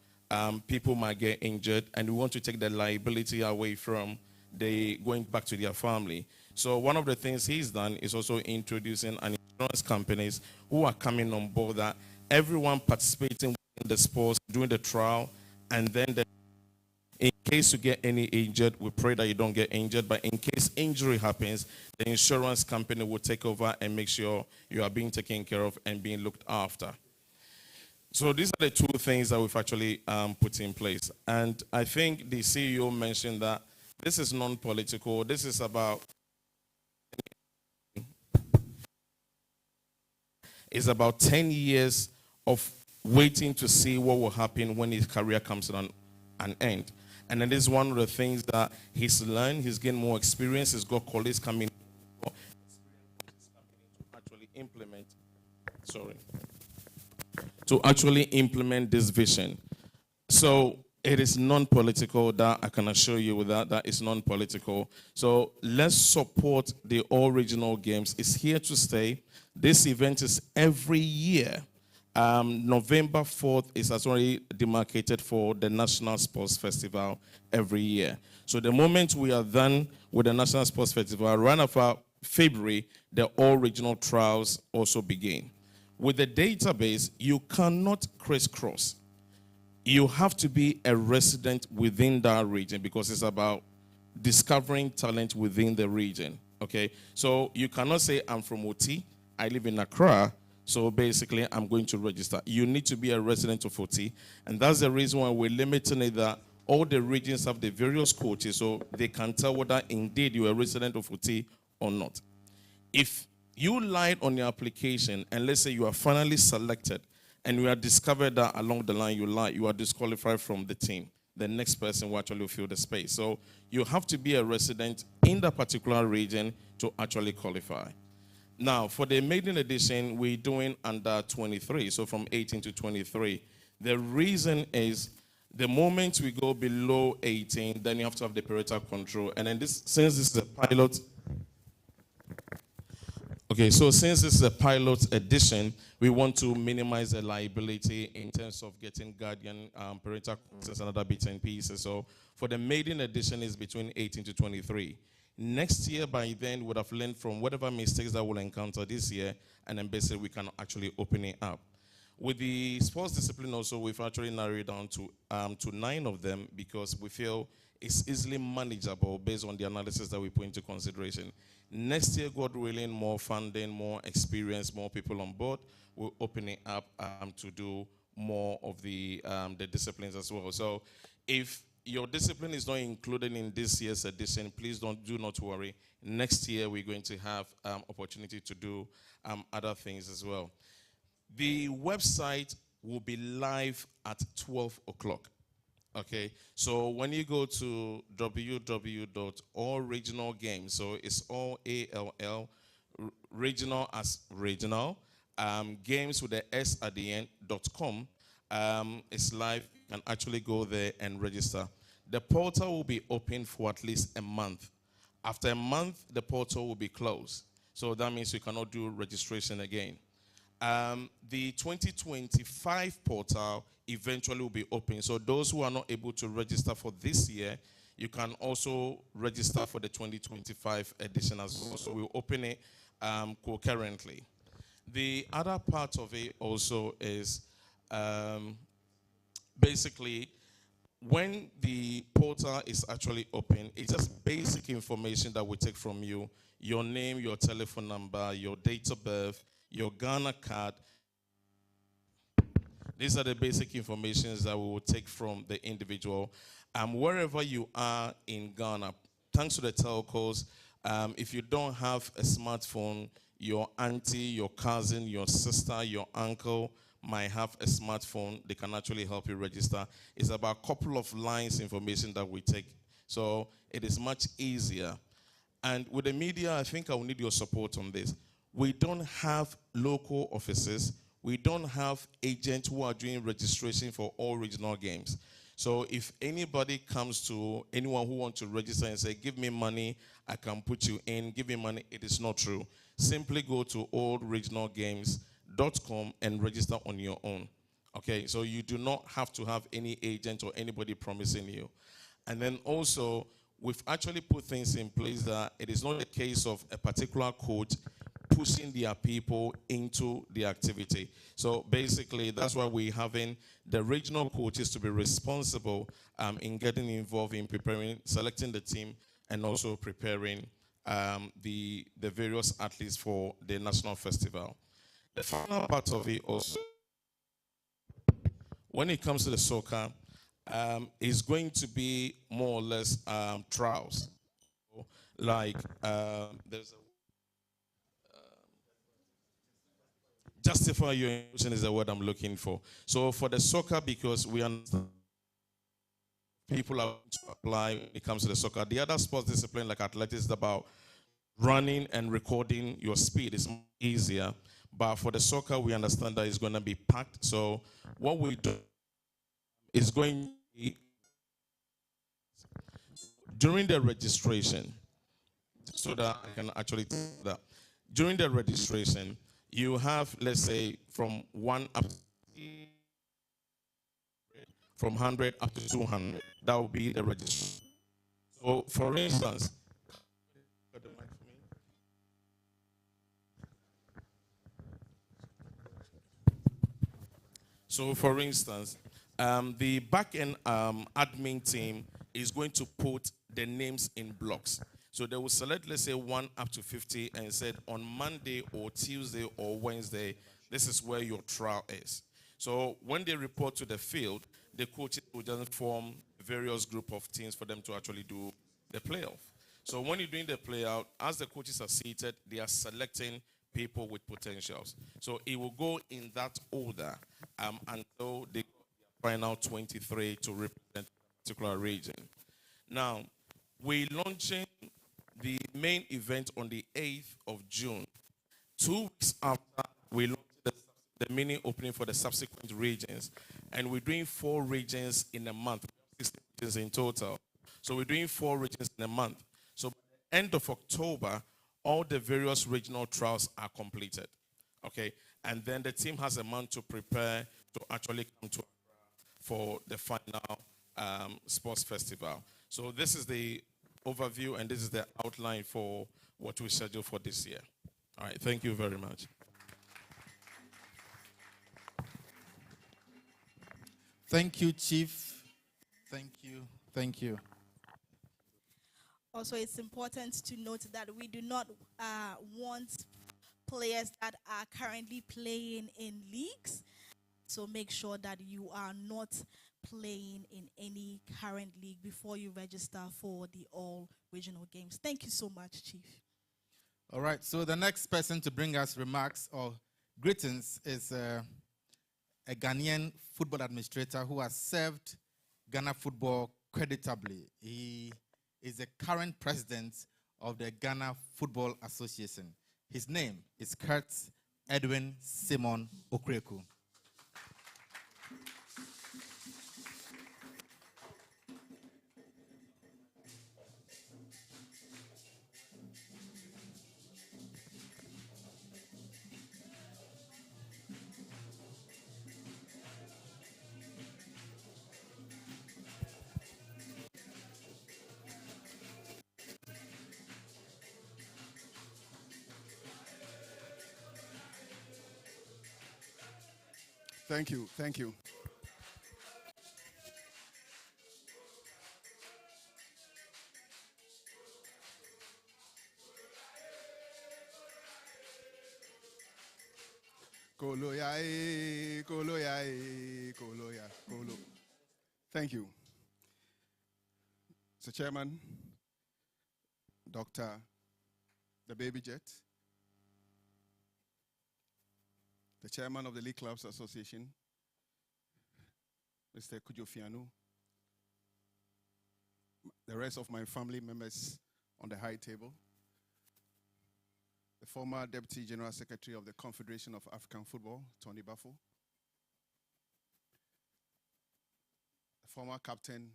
people might get injured, and we want to take the liability away from the going back to their family. So one of the things he's done is also introducing an insurance companies who are coming on board that everyone participating in the sports during the trial, and then in case you get any injured, we pray that you don't get injured, but in case injury happens, the insurance company will take over and make sure you are being taken care of and being looked after. So these are the 2 things that we've actually put in place. And I think the CEO mentioned that this is non-political. This is about, it's about 10 years of waiting to see what will happen when his career comes to an end. And then this is one of the things that he's learned. He's gained more experience. He's got colleagues coming to actually implement. To actually implement this vision. So it is non-political, that I can assure you with that is non-political. So let's support the all regional games. It's here to stay. This event is every year. November 4th is already demarcated for the National Sports Festival every year. So the moment we are done with the National Sports Festival, around about February, the all regional trials also begin. With the database, you cannot crisscross. You have to be a resident within that region because it's about discovering talent within the region, okay? So you cannot say, I'm from OT, I live in Accra, so basically I'm going to register. You need to be a resident of OT, and that's the reason why we're limiting it that all the regions have the various coaches, so they can tell whether indeed you're a resident of Footy or not. If you lied on your application, and let's say you are finally selected, and you are discovered that along the line you lied, you are disqualified from the team. The next person will actually fill the space. So you have to be a resident in that particular region to actually qualify. Now, for the maiden edition, we're doing under 23, so from 18 to 23. The reason is the moment we go below 18, then you have to have the parental control. And then since this is a pilot, since this is a pilot edition, we want to minimize the liability in terms of getting guardian, parental consents, and other bits and pieces. So for the maiden edition, is between 18 to 23. Next year, by then, we would have learned from whatever mistakes that we'll encounter this year, and then basically we can actually open it up. With the sports discipline also, we've actually narrowed it down to 9 of them because we feel it's easily manageable based on the analysis that we put into consideration. Next year, God willing, more funding, more experience, more people on board, we'll open it up to do more of the disciplines as well. So if your discipline is not included in this year's edition, please do not worry. Next year, we're going to have opportunity to do other things as well. The website will be live at 12 o'clock. Okay, so when you go to www.allregionalgames, so it's all ALL, regional as regional, games with the S at the end.com. It's live. You can actually go there and register. The portal will be open for at least a month. After a month, the portal will be closed. So that means you cannot do registration again. The 2025 portal eventually will be open. So those who are not able to register for this year, you can also register for the 2025 edition as well. So we'll open it concurrently. The other part of it also is basically when the portal is actually open, it's just basic information that we take from you: your name, your telephone number, your date of birth, your Ghana card. These are the basic informations that we will take from the individual. Wherever you are in Ghana, thanks to the telcos, if you don't have a smartphone, your auntie, your cousin, your sister, your uncle might have a smartphone. They can actually help you register. It's about a couple of lines information that we take. So it is much easier. And with the media, I think I will need your support on this. We don't have local offices. We don't have agents who are doing registration for all regional games. So if anybody comes to anyone who wants to register and say, give me money, I can put you in, give me money, it is not true. Simply go to allregionalgames.com and register on your own. Okay, so you do not have to have any agent or anybody promising you. And then also, we've actually put things in place that it is not a case of a particular coach pushing their people into the activity. So basically, that's why we're having the regional coaches to be responsible in getting involved in preparing, selecting the team, and also preparing the various athletes for the national festival. The final part of it also, when it comes to the soccer, is going to be more or less trials. Like there's a justify your emotion is the word I'm looking for. So for the soccer, because we understand people are to apply when it comes to the soccer. The other sports discipline like athletics is about running and recording your speed. It's easier. But for the soccer, we understand that it's going to be packed. So what we do is going to be during the registration, so that I can actually tell that during the registration, you have, let's say, from 1 up from 100 up to 200. That will be the registration. So, for instance, the back-end admin team is going to put the names in blocks. So they will select, let's say, 1 up to 50 and said on Monday or Tuesday or Wednesday, this is where your trial is. So when they report to the field, the coaches will just form various group of teams for them to actually do the playoff. So when you're doing the playoff, as the coaches are seated, they are selecting people with potentials. So it will go in that order until they final 23 to represent a particular region. Now, we're launching the main event on the 8th of June. 2 weeks after, we launched the mini opening for the subsequent regions. And we're doing 4 regions in a month. We have 16 regions in total. So we're doing 4 regions in a month. So by the end of October, all the various regional trials are completed. Okay? And then the team has a month to prepare to actually come to for the final sports festival. So this is the overview and this is the outline for what we schedule for this year. All right, thank you very much. Thank you, Chief. Thank you. Thank you. Also, it's important to note that we do not want players that are currently playing in leagues. So make sure that you are not playing in any current league before you register for the all regional games. Thank you so much, Chief. All right, so the next person to bring us remarks or greetings is a Ghanaian football administrator who has served Ghana football creditably. He is the current president of the Ghana Football Association. His name is Kurt Edwin Simon Okreku. Thank you. Thank you. Koloya, Koloya, Koloya, Kolo. Thank you. Mr. Chairman, Dr. The Baby Jet, the Chairman of the League Clubs Association, Mr. Kujofianu, the rest of my family members on the high table, the former Deputy General Secretary of the Confederation of African Football, Tony Bafo, the former captain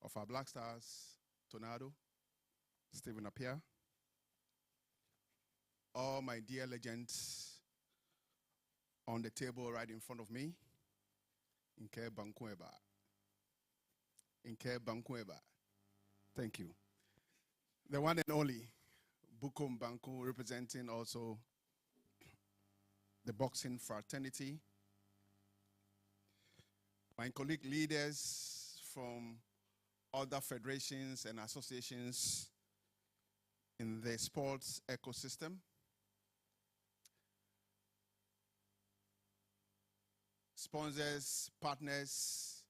of our Black Stars, Tornado, Stephen Appiah, all my dear legends on the table right in front of me, Nke Bankweba. Nke Bankweba. Thank you. The one and only Bukom Banku, representing also the boxing fraternity. My colleague leaders from other federations and associations in the sports ecosystem. Sponsors, partners,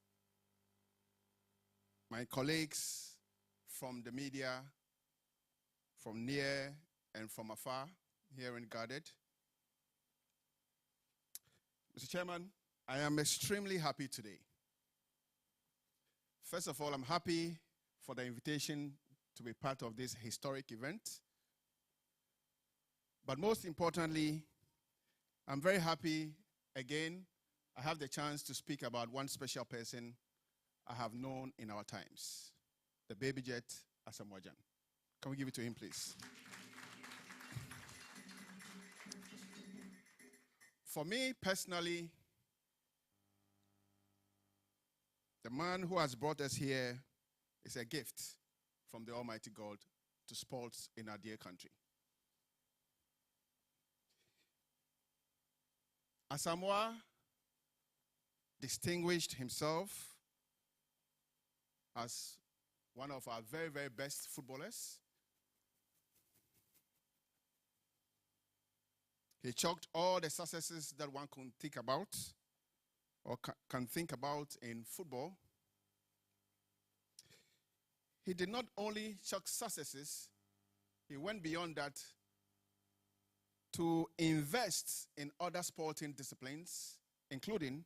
my colleagues from the media, from near and from afar, here in Guarded. Mr. Chairman, I am extremely happy today. First of all, I'm happy for the invitation to be part of this historic event. But most importantly, I'm very happy again I have the chance to speak about one special person I have known in our times, the Baby Jet Asamoah Gyan. Can we give it to him, please? For me personally, the man who has brought us here is a gift from the Almighty God to sports in our dear country. Asamoah distinguished himself as one of our very, very best footballers. He chalked all the successes that one can think about or can think about in football he did not only chuck successes, he went beyond that to invest in other sporting disciplines, including,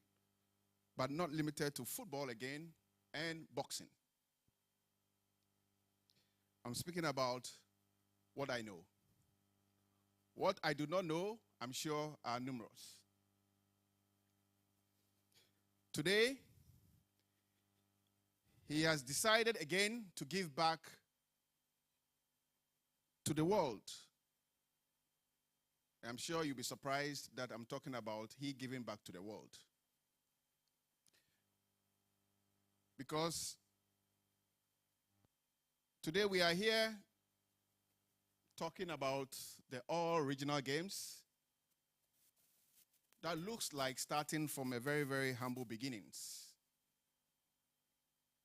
but not limited to, football again and boxing. I'm speaking about what I know. What I do not know, I'm sure, are numerous. Today, he has decided again to give back to the world. I'm sure you'll be surprised that I'm talking about he giving back to the world. Because today we are here talking about the All Regional Games. That looks like starting from a very, very humble beginnings.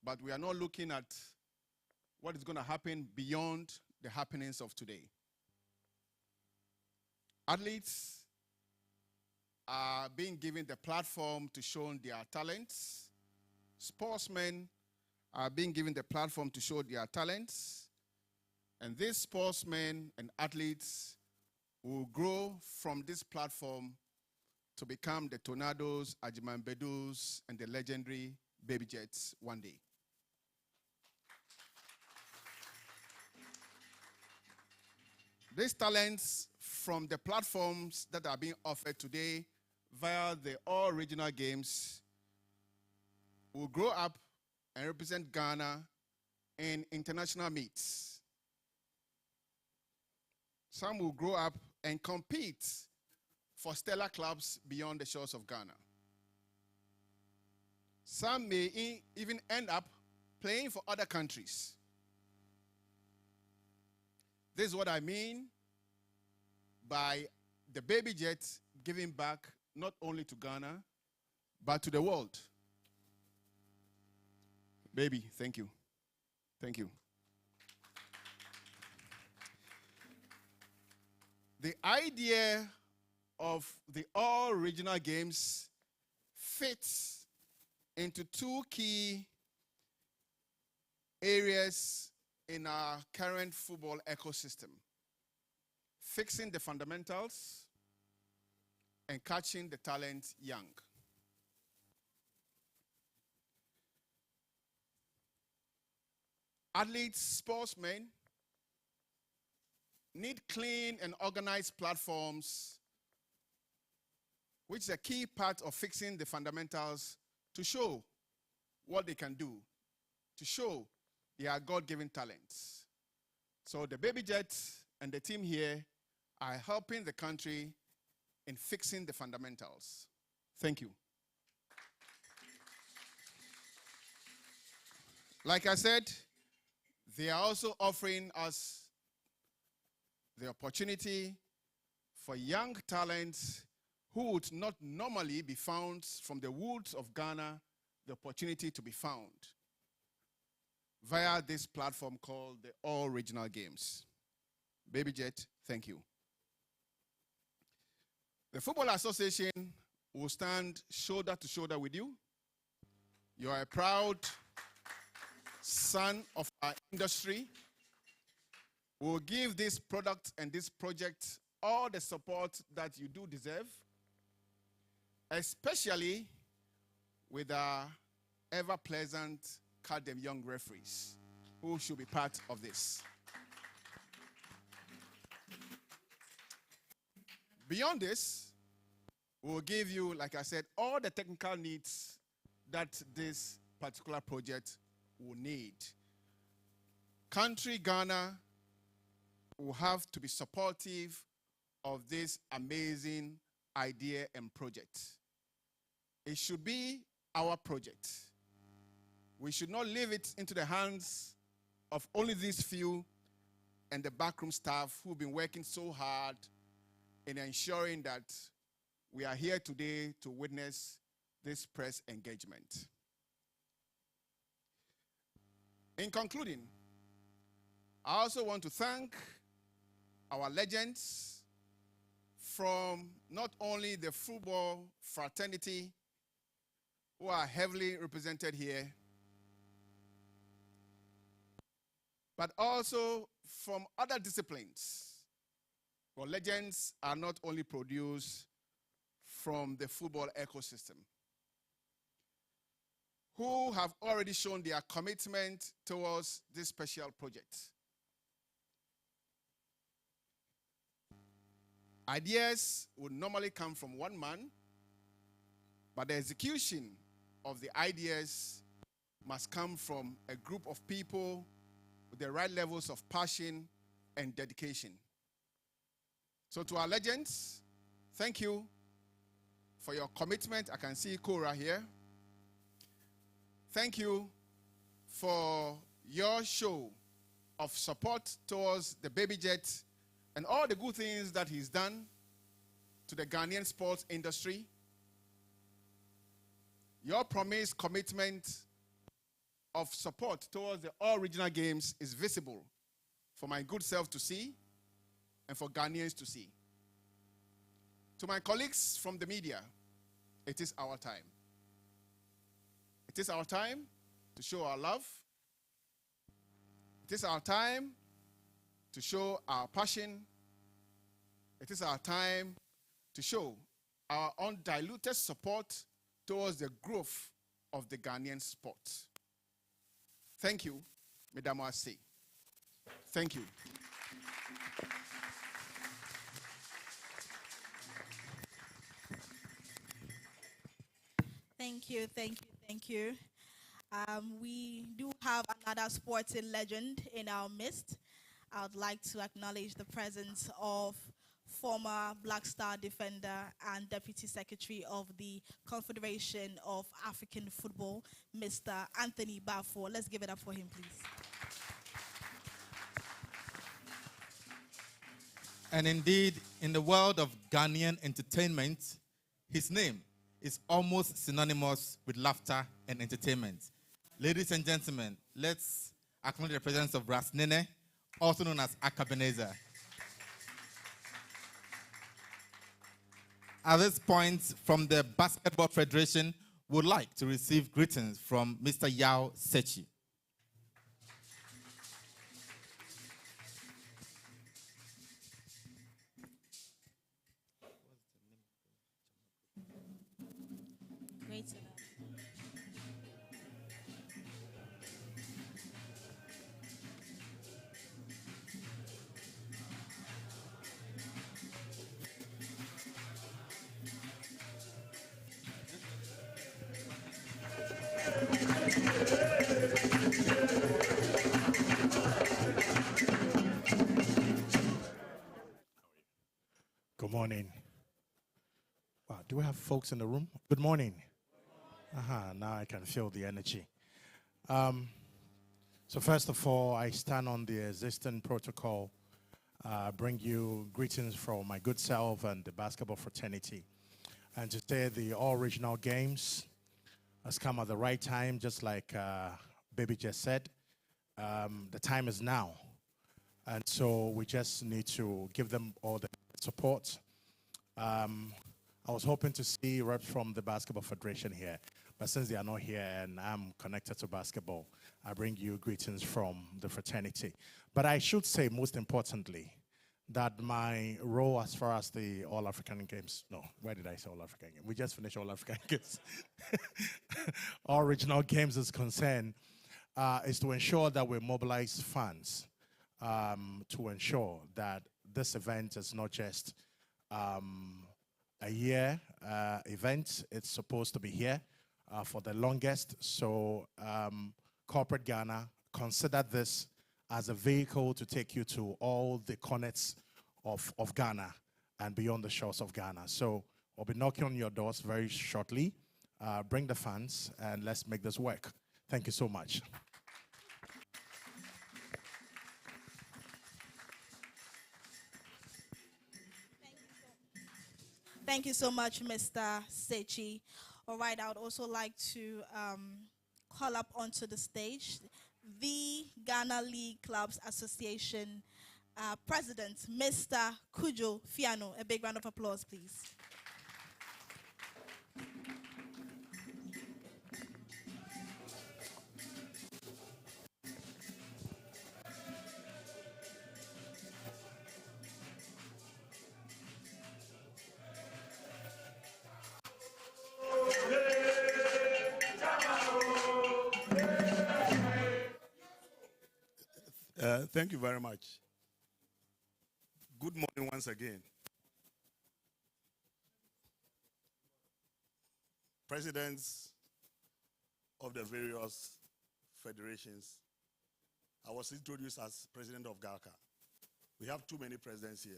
But we are not looking at what is going to happen beyond the happenings of today. Athletes are being given the platform to show their talents. Sportsmen are being given the platform to show their talents. And these sportsmen and athletes will grow from this platform to become the Tornadoes, Ajimambedus, and the legendary Baby Jets one day. These talents from the platforms that are being offered today via the All Regional Games will grow up and represent Ghana in international meets. Some will grow up and compete for stellar clubs beyond the shores of Ghana. Some may even end up playing for other countries. This is what I mean by the Baby Jet giving back not only to Ghana, but to the world. Baby, thank you. Thank you. The idea of the All Regional Games fits into two key areas in our current football ecosystem: fixing the fundamentals and catching the talent young. Athletes, sportsmen need clean and organized platforms, which is a key part of fixing the fundamentals, to show what they can do, to show their God-given talents. So the Baby Jets and the team here are helping the country in fixing the fundamentals. Thank you. Like I said, they are also offering us the opportunity for young talents who would not normally be found from the woods of Ghana, the opportunity to be found via this platform called the All Regional Games. Baby Jet, thank you. The Football Association will stand shoulder to shoulder with you. You are a proud son of our industry. We will give this product and this project all the support that you do deserve, especially with our ever-pleasant Cadem young referees who should be part of this. Beyond this, we will give you, like I said, all the technical needs that this particular project will need. Country Ghana will have to be supportive of this amazing idea and project. It should be our project. We should not leave it into the hands of only these few and the backroom staff who've been working so hard in ensuring that we are here today to witness this press engagement. In concluding, I also want to thank our legends from not only the football fraternity, who are heavily represented here, but also from other disciplines. Well, legends are not only produced from the football ecosystem, who have already shown their commitment towards this special project. Ideas would normally come from one man, but the execution of the ideas must come from a group of people with the right levels of passion and dedication. So to our legends, thank you for your commitment. I can see Cora here. Thank you for your show of support towards the Baby Jet and all the good things that he's done to the Ghanaian sports industry. Your promised commitment of support towards the all regional games is visible for my good self to see and for Ghanaians to see. To my colleagues from the media, it is our time. It is our time to show our love. It is our time to show our passion. It is our time to show our undiluted support towards the growth of the Ghanaian sport. Thank you, Mesdames et Messieurs. Thank you. Thank you, thank you, thank you. We do have another sporting legend in our midst. I would like to acknowledge the presence of former Black Star defender and Deputy Secretary of the Confederation of African Football, Mr. Anthony Baffour. Let's give it up for him, please. And indeed, in the world of Ghanaian entertainment, his name is almost synonymous with laughter and entertainment. Ladies and gentlemen, let's acknowledge the presence of Ras Nene, also known as Akabeneza. At this point, from the Basketball Federation, we would like to receive greetings from Mr. Yao Sechi. Great. Good morning. Wow, do we have folks in the room? Good morning. Now I can feel the energy. So first of all, I stand on the existing protocol, bring you greetings from my good self and the basketball fraternity. And to say the all regional games has come at the right time, just like Baby just said. The time is now. And so we just need to give them all the support. I was hoping to see reps from the Basketball Federation here, but since they are not here and I'm connected to basketball, I bring you greetings from the fraternity. But I should say, most importantly, that my role as far as the All-African Games, no, why did I say All-African Games? We just finished All-African Games. All regional games is concerned, is to ensure that we mobilize funds to ensure that this event is not just a year event. It's supposed to be here for the longest. So Corporate Ghana, consider this as a vehicle to take you to all the corners of Ghana and beyond the shores of Ghana. So I'll be knocking on your doors very shortly. Bring the funds and let's make this work. Thank you so much. Thank you so much, Mr. Sechi. All right, I would also like to call up onto the stage the Ghana League Clubs Association President, Mr. Kujo Fiano. A big round of applause, please. Thank you very much. Good morning once again. Presidents of the various federations. I was introduced as president of GALCA. We have too many presidents here.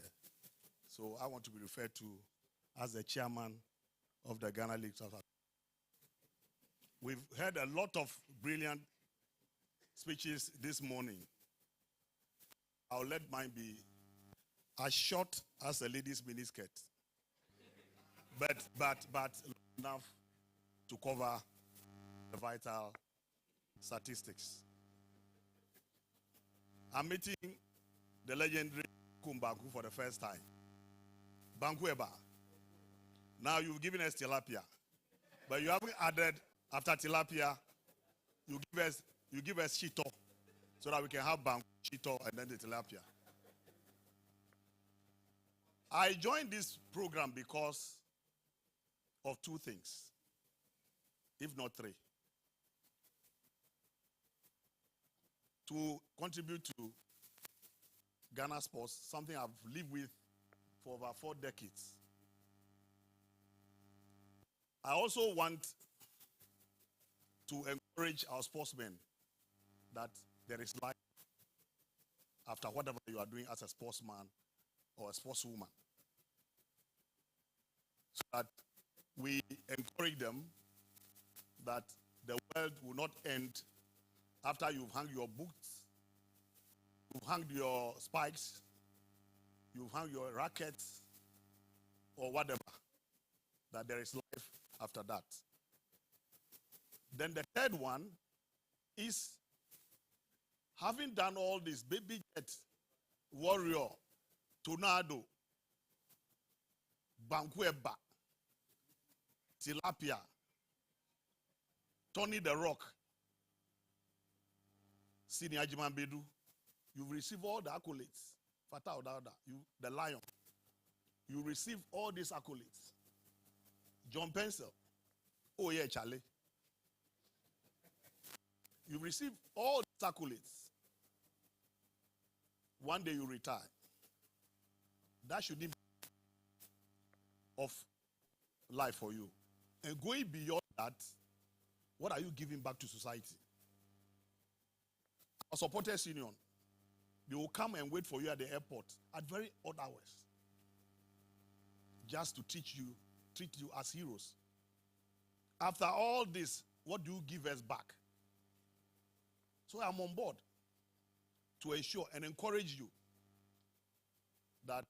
So I want to be referred to as the chairman of the Ghana League South Africa. We've heard a lot of brilliant speeches this morning. I'll let mine be as short as a lady's miniskirt, but long enough to cover the vital statistics. I'm meeting the legendary Kumbanku for the first time. Bankueba. Now you've given us tilapia, but you haven't added, after tilapia, you give us chito, so that we can have banku, chito, and then the tilapia. I joined this program because of two things, if not three. To contribute to Ghana sports, something I've lived with for over 4 decades. I also want to encourage our sportsmen that there is life after whatever you are doing as a sportsman or a sportswoman. So that we encourage them that the world will not end after you've hung your boots, you've hung your spikes, you've hung your rackets, or whatever, that there is life after that. Then the third one is, having done all this, Baby Jet, Warrior, Tornado, Bankueba, Tilapia, Tony the Rock, Sini Ajiman Bedu, you've received all the accolades. Fatah Odauda, the Lion. You receive all these accolades. John Pencil, oh yeah, Charlie. You receive all these accolades. One day you retire. That should be of life for you. And going beyond that, what are you giving back to society? Our supporters union, they will come and wait for you at the airport at very odd hours, just to treat you as heroes. After all this, what do you give us back? So I'm on board to ensure and encourage you that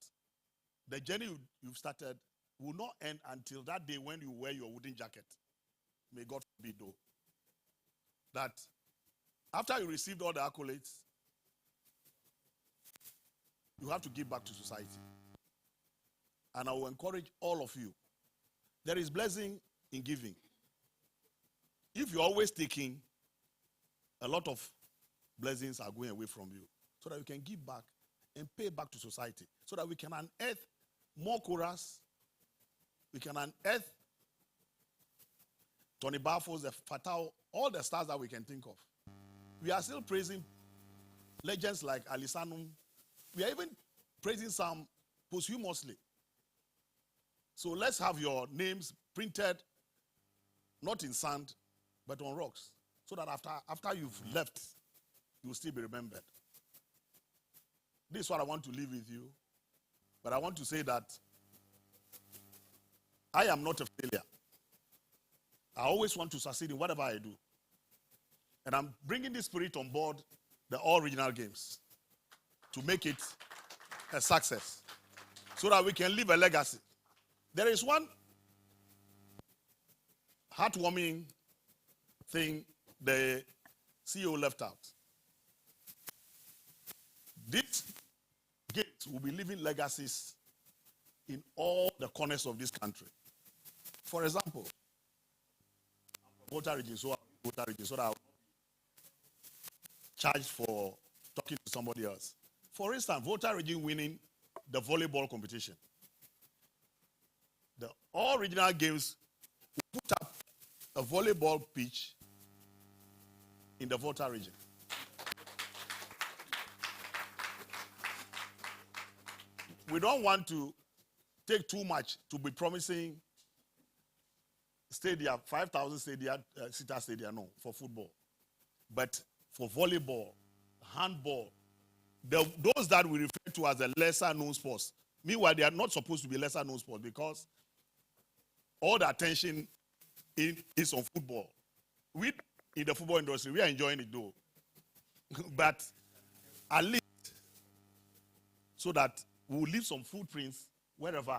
the journey you've started will not end until that day when you wear your wooden jacket. May God forbid, though. That after you received all the accolades, you have to give back to society. And I will encourage all of you. There is blessing in giving. If you're always taking, a lot of blessings are going away from you, so that you can give back and pay back to society, so that we can unearth more chorus, we can unearth Tony Barfos, the Fatal, all the stars that we can think of. We are still praising legends like Alisanum. We are even praising some posthumously. So let's have your names printed, not in sand, but on rocks, so that after you've left, you'll still be remembered. This is what I want to leave with you. But I want to say that I am not a failure. I always want to succeed in whatever I do. And I'm bringing this spirit on board the All Regional Games to make it a success, so that we can leave a legacy. There is one heartwarming thing the CEO left out. These games will be leaving legacies in all the corners of this country. For example, Volta region, so that I will charged for talking to somebody else. For instance, Volta region winning the volleyball competition. The all regional games will put up a volleyball pitch in the Volta region. we don't want to take too much to be promising stadium, 5,000 stadium, sitter stadium, no, for football. But for volleyball, handball, those that we refer to as the lesser known sports, meanwhile, they are not supposed to be lesser known sports because all the attention is on football. We, in the football industry, we are enjoying it though. But at least so that we will leave some footprints wherever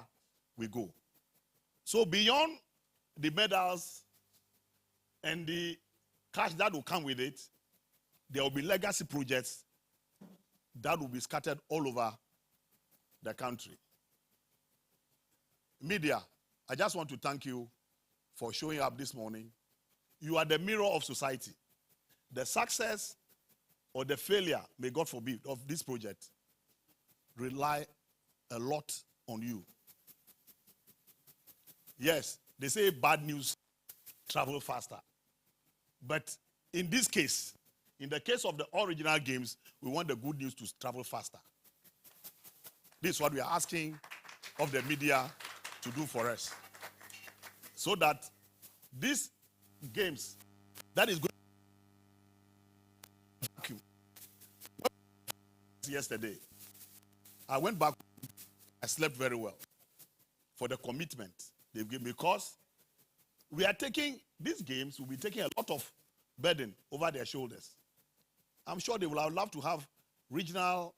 we go. So beyond the medals and the cash that will come with it, there will be legacy projects that will be scattered all over the country. Media, I just want to thank you for showing up this morning. You are the mirror of society. The success or the failure, may God forbid, of this project rely a lot on you. Yes, they say bad news travel faster. But in this case, in the case of the original games, we want the good news to travel faster. This is what we are asking of the media to do for us. So that these games, that is going to yesterday, I went back, I slept very well for the commitment they've given, because we are taking, these games will be taking a lot of burden over their shoulders. I'm sure they will love to have regional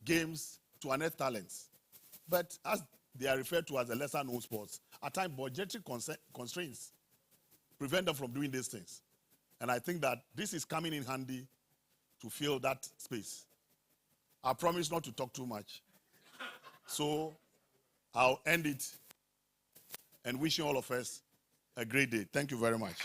games to unearth talents. But as they are referred to as the lesser known sports, at times budgetary constraints prevent them from doing these things. And I think that this is coming in handy to fill that space. I promise not to talk too much. So I'll end it and wishing all of us a great day. Thank you very much.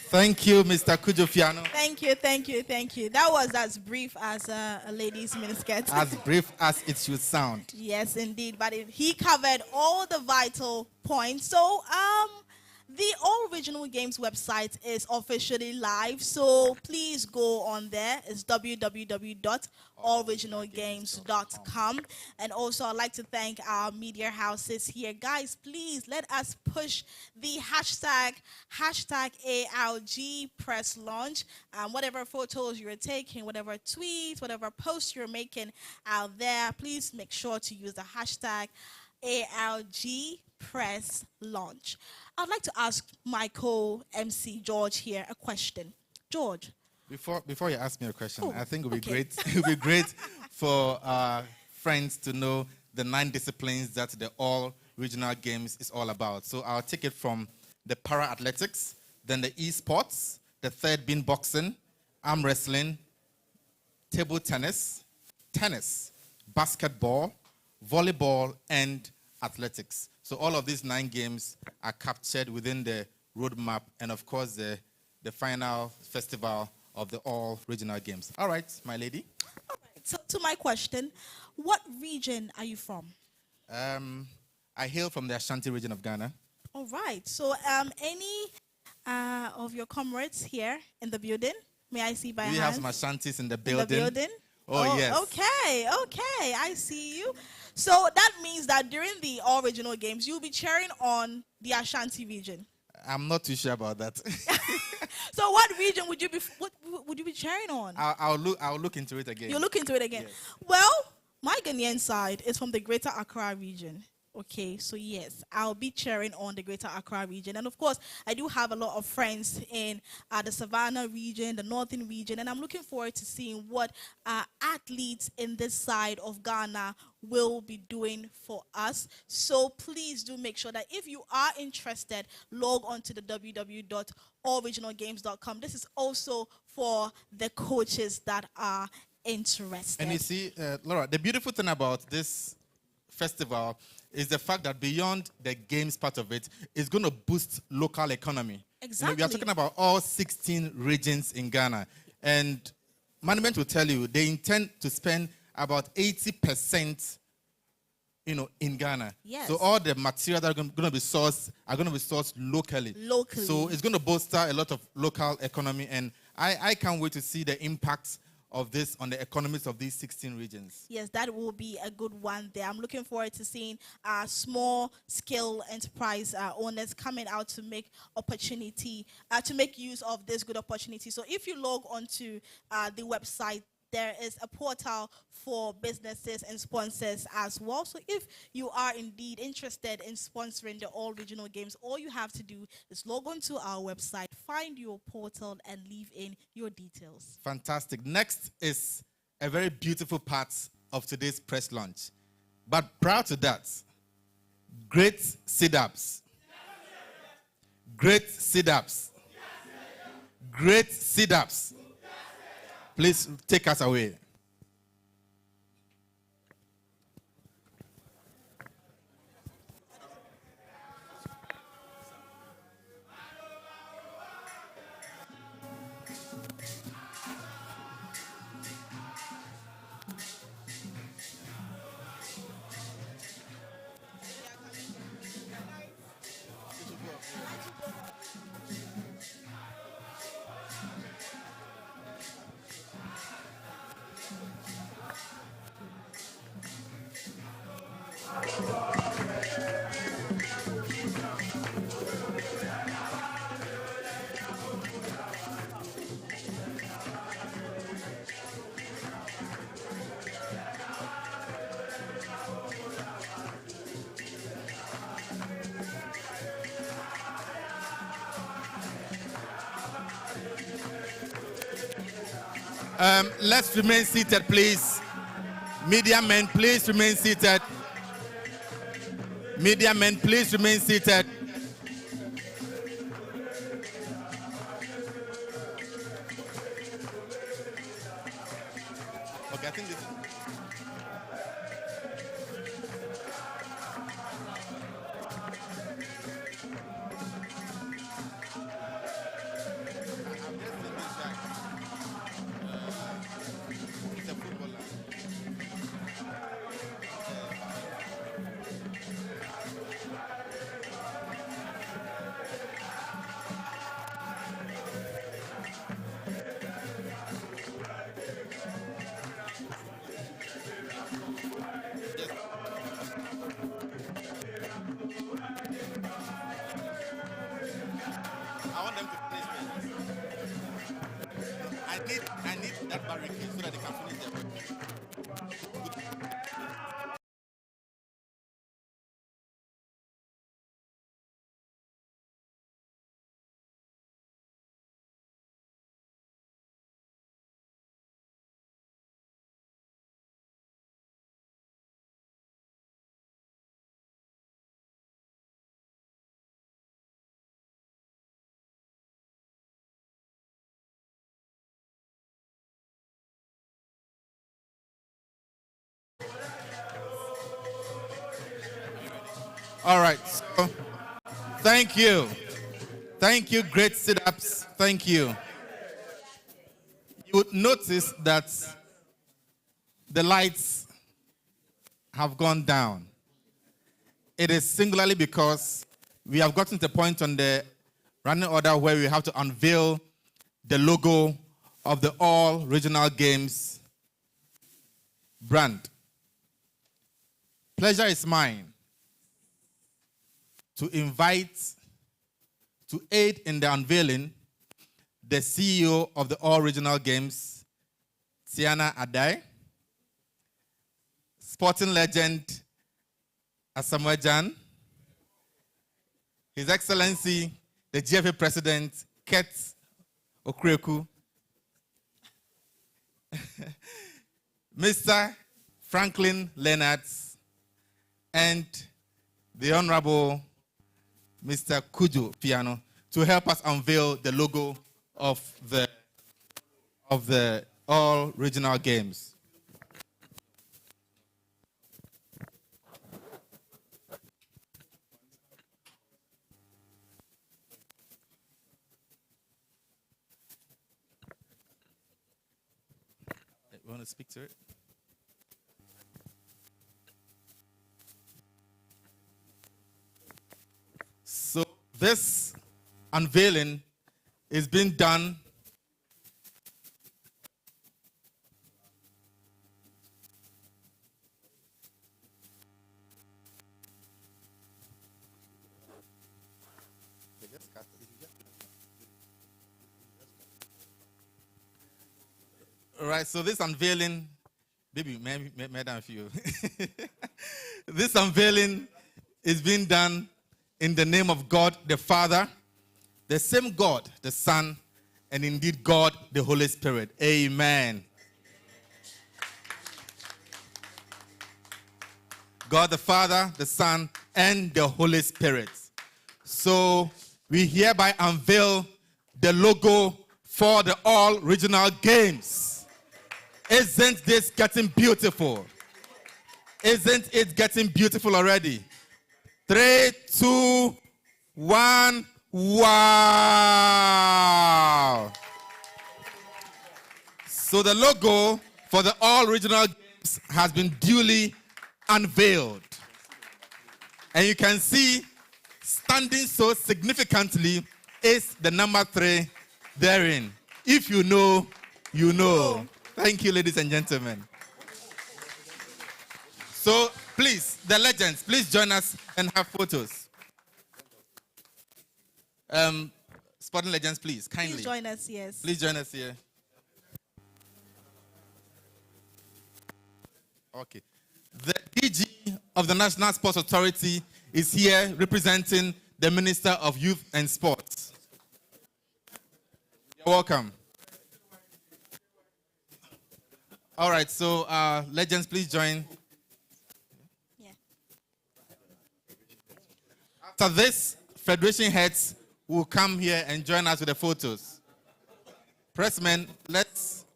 Thank you, Mr. Kujofiano. Thank you, thank you, thank you. That was as brief as a lady's miniskirt. As brief as it should sound. Yes, indeed. But he covered all the vital points. So, the All Regional Games website is officially live, so please go on there. It's www.allregionalgames.com. And also, I'd like to thank our media houses here. Guys, please let us push the hashtag ALG Press Launch. Whatever photos you're taking, whatever tweets, whatever posts you're making out there, please make sure to use the hashtag ALG Press Launch. I'd like to ask my co-MC George here a question. George. Before you ask me a question, I think it would be great. It would be great for our friends to know the 9 disciplines that the All Regional Games is all about. So I'll take it from the para-athletics, then the e-sports, the third being boxing, arm wrestling, table tennis, basketball, volleyball, and athletics. So all of these 9 games are captured within the roadmap and, of course, the final festival of the All Regional Games. All right, my lady. All right, so to my question, what region are you from? I hail from the Ashanti region of Ghana. All right, so any of your comrades here in the building? May I see by hand? We have some Ashantis in the building. In the building? Oh, yes. Okay, I see you. So that means that during the All Regional Games, you'll be cheering on the Ashanti region. I'm not too sure about that. So what region would you be cheering on? I'll look into it again. You'll look into it again. Yes. Well, my Ghanaian side is from the Greater Accra region. Okay, so yes, I'll be cheering on the Greater Accra region. And of course, I do have a lot of friends in the Savannah region, the Northern region, and I'm looking forward to seeing what athletes in this side of Ghana will be doing for us. So please do make sure that if you are interested, log on to the www.allregionalgames.com. This is also for the coaches that are interested. And you see, Laura, the beautiful thing about this festival is the fact that beyond the games part of it, it's going to boost local economy. Exactly. We are talking about all 16 regions in Ghana. And management will tell you they intend to spend about 80% in Ghana. Yes. So all the material that are going to be sourced are going to be sourced locally. So it's going to bolster a lot of local economy. And I can't wait to see the impact of this on the economies of these 16 regions? Yes, that will be a good one there. I'm looking forward to seeing small scale enterprise owners coming out to make opportunity, to make use of this good opportunity. So if you log onto the website, there is a portal for businesses and sponsors as well. So if you are indeed interested in sponsoring the All Regional Games, all you have to do is log on to our website, find your portal, and leave in your details. Fantastic. Next is a very beautiful part of today's press launch. But prior to that, great sit-ups. Great sit-ups. Great sit-ups. Please take us away. Let's remain seated, please. Media men, please remain seated. Media men, please remain seated. Okay, I think this. I want them to finish it. I need that barricade so that they can finish their work. All right. So, thank you. Thank you. Great sit-ups. Thank you. You would notice that the lights have gone down. It is singularly because we have gotten to the point on the running order where we have to unveil the logo of the All Regional Games brand. Pleasure is mine to invite, to aid in the unveiling, the CEO of the All Regional Games, Tiana Adai, sporting legend, Asamoah Gyan, His Excellency, the GFA President, Kurt Okraku, Mr. Franklin Leonards, and the Honorable Mr. Kujo Piano to help us unveil the logo of the All Regional Games. You want to speak to it? So this unveiling is being done All right, so this unveiling, baby, madam, you. This unveiling is being done in the name of God the Father, the same God the Son, and indeed God the Holy Spirit. Amen. God the Father, the Son, and the Holy Spirit. So we hereby unveil the logo for the All Regional Games. Isn't this getting beautiful? Isn't it getting beautiful already? 3, 2, 1. Wow! So the logo for the All Regional Games has been duly unveiled. And you can see standing so significantly is the number 3 therein. If you know, you know. Thank you, ladies and gentlemen. So please, the legends, please join us and have photos. Sporting legends, please, kindly. Please join us, yes. Please join us here. Okay. The DG of the National Sports Authority is here representing the Minister of Youth and Sports. You're welcome. All right, so legends, please join. Yeah. After this, Federation heads will come here and join us with the photos. Pressmen, let's.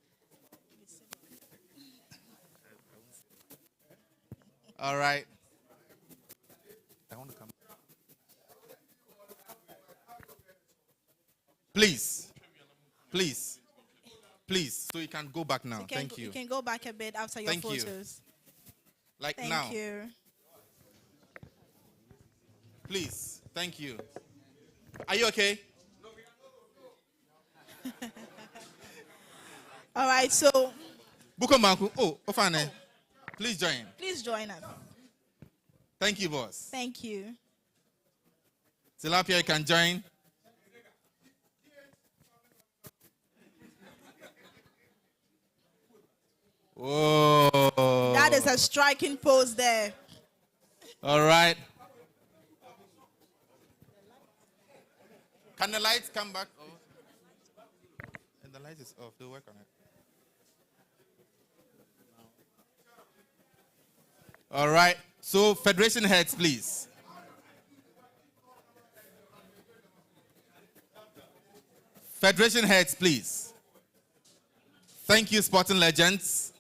All right. I want to come. Please. Please. Please, so you can go back now. Thank you. You can go back a bit after your Thank you. photos. Like Thank now. Thank you. Please. Thank you. Are you okay? All right, so. Bukomanku. Oh, Ofane. Please join. Please join us. Thank you, boss. Thank you. Tilapia, you can join. Whoa. That is a striking pose there. All right. Can the lights come back? Oh. And the light is off. They'll work on it. All right. So, Federation heads, please. Federation heads, please. Thank you, sporting legends.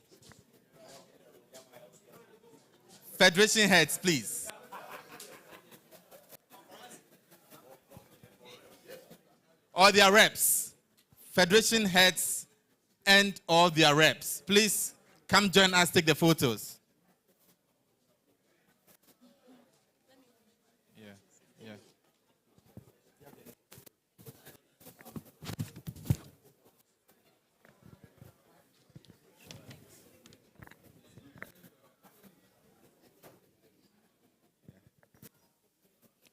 Federation heads, please. All their reps. Federation heads and all their reps. Please come join us, take the photos. Yeah, yeah.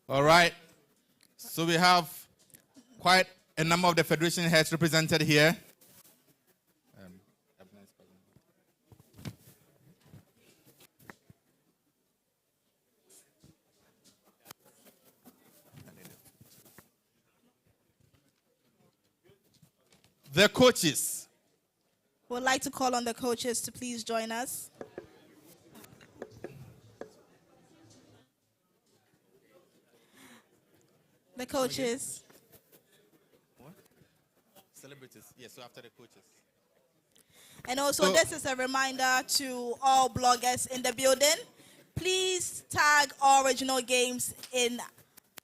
All right. So we have quite a number of the Federation heads represented here. The coaches. We'd like to call on the coaches to please join us. The coaches. What? Celebrities. Yes, so after the coaches. And also, this is a reminder to all bloggers in the building. Please tag All Regional Games in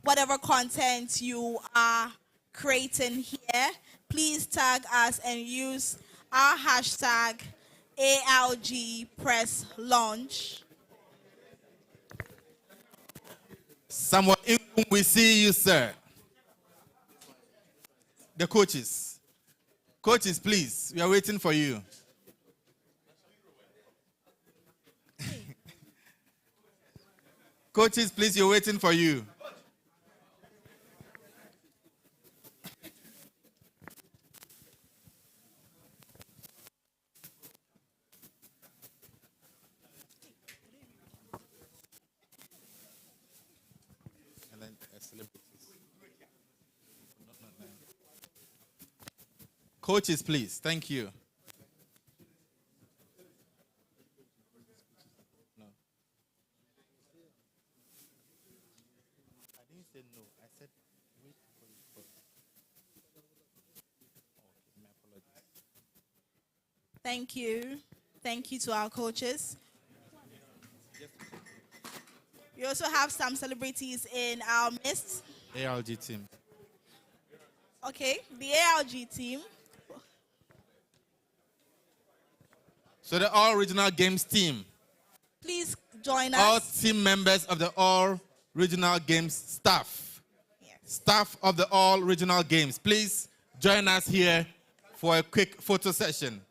whatever content you are creating here. Please tag us and use our hashtag ALG Press Launch. Someone in whom we see you, sir. The coaches. Coaches, please. We are waiting for you. Coaches, please, we're waiting for you. Coaches, please. Thank you. No. I didn't say no. I said wait for you first. Okay, my apologies. Thank you. Thank you to our coaches. We also have some celebrities in our midst. ALG team. Okay, the ALG team. So the All Regional Games team. Please join All us. team members of the All Regional Games staff. Staff of the All Regional Games, please join us here for a quick photo session.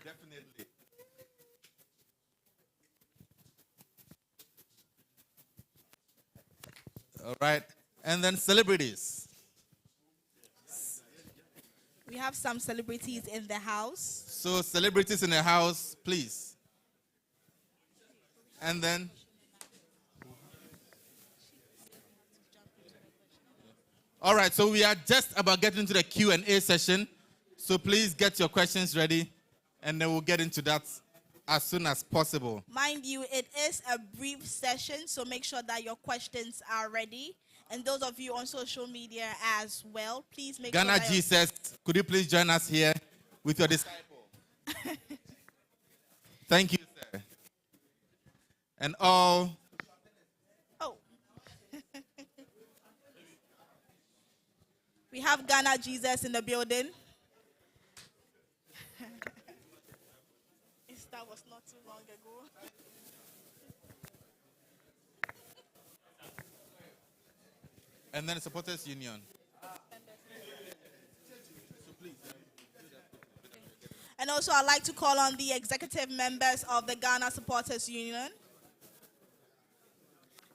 Definitely. All right. And then celebrities. We have some celebrities in the house. So celebrities in the house, please. And then all right, so we are just about getting to the Q&A session. So please get your questions ready, and then we'll get into that as soon as possible. Mind you, it is a brief session, so make sure that your questions are ready. And those of you on social media as well, please make Ghana sure that G says, could you please join us here with your disciple? Thank you, sir. And all. Oh. We have Ghana Jesus in the building. That was not too long ago. And then Supporters Union. And also, I'd like to call on the executive members of the Ghana Supporters Union.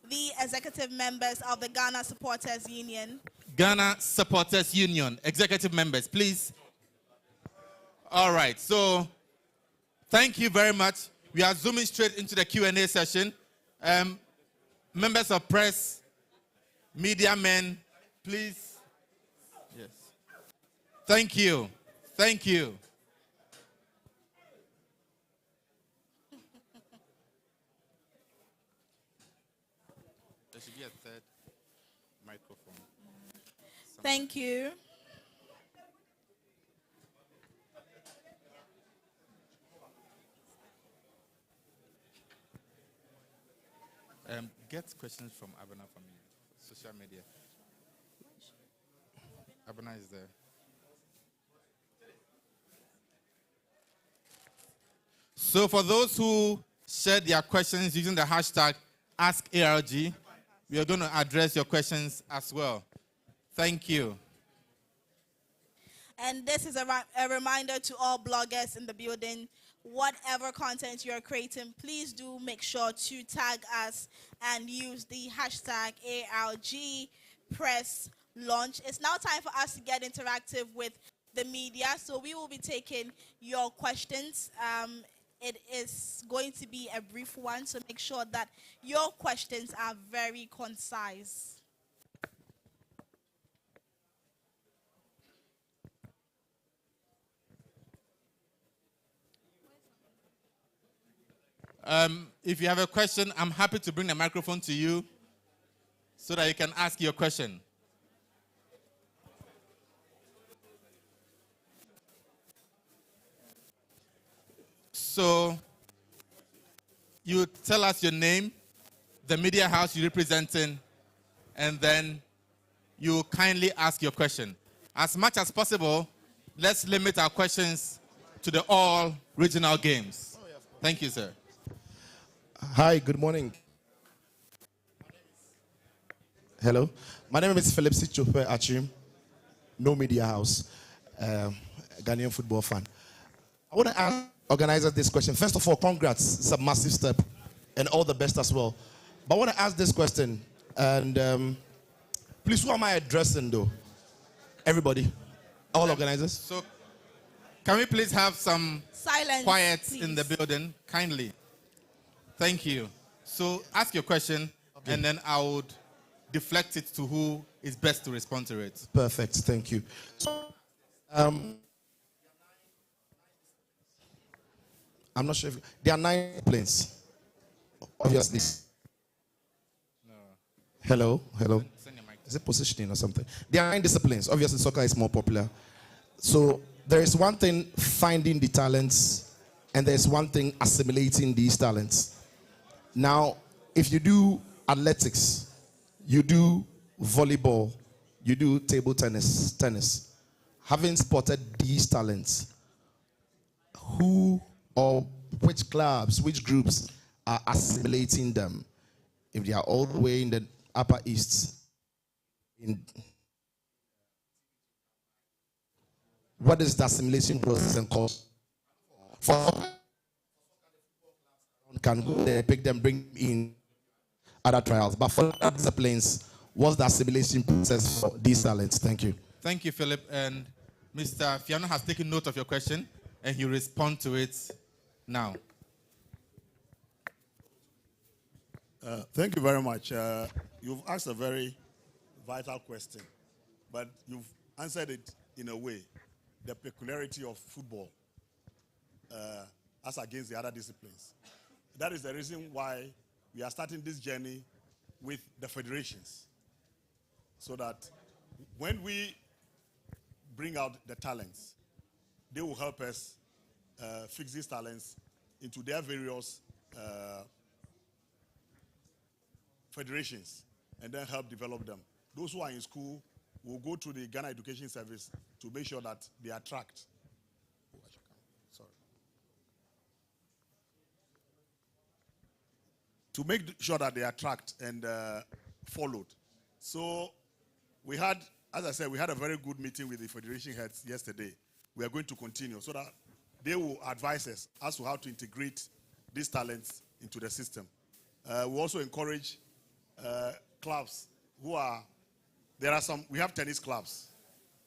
The executive members of the Ghana Supporters Union. Ghana Supporters Union. Executive members, please. All right, so thank you very much. We are zooming straight into the Q&A session. Members of press, media men, please. Yes. Thank you. Thank you. There should be a third microphone. Thank you. Get questions from Abena for me, social media. Abena is there. So for those who shared their questions using the hashtag AskALG, we are going to address your questions as well. Thank you. And this is a reminder to all bloggers in the building. Whatever content you're creating, please do make sure to tag us and use the hashtag ALG Press Launch. It's now time for us to get interactive with the media, so we will be taking your questions. It is going to be a brief one, so make sure that your questions are very concise. If you have a question, I'm happy to bring the microphone to you so that you can ask your question. So you tell us your name, the media house you're representing, and then you kindly ask your question. As much as possible, let's limit our questions to the all regional games. Thank you, sir. Hi, good morning. Hello. My name is Philip Sichope Achim, No Media House, Ghanaian football fan. I want to ask organizers this question. First of all, congrats. It's a massive step and all the best as well. But I want to ask this question. And please, who am I addressing though? Everybody? All organizers? So, can we please have some silence, quiet please. in the building? Kindly. Thank you. So, ask your question, and then I would deflect it to who is best to respond to it. Perfect. Thank you. I'm not sure if there are 9 planes. Obviously. No. Hello. Is it positioning or something? There are 9 disciplines. Obviously, soccer is more popular. So there is one thing finding the talents, and there's one thing assimilating these talents. Now, if you do athletics, you do volleyball, you do table tennis. Having spotted these talents, who or which clubs, which groups are assimilating them? If they are all the way in the Upper East, what is the assimilation process and cost? For can go there, pick them, bring in other trials. But for other disciplines, what's the assimilation process for these talents? Thank you. Thank you, Philip. And Mr. Fiano has taken note of your question, and he'll respond to it now. Thank you very much. You've asked a very vital question, but you've answered it in a way. The peculiarity of football as against the other disciplines. That is the reason why we are starting this journey with the federations, so that when we bring out the talents, they will help us fix these talents into their various federations and then help develop them. Those who are in school will go to the Ghana Education Service to make sure that they attract. To make sure that they attract and followed. So we had, as I said, we had a very good meeting with the federation heads yesterday. We are going to continue so that they will advise us as to how to integrate these talents into the system. We also encourage clubs who are, we have tennis clubs,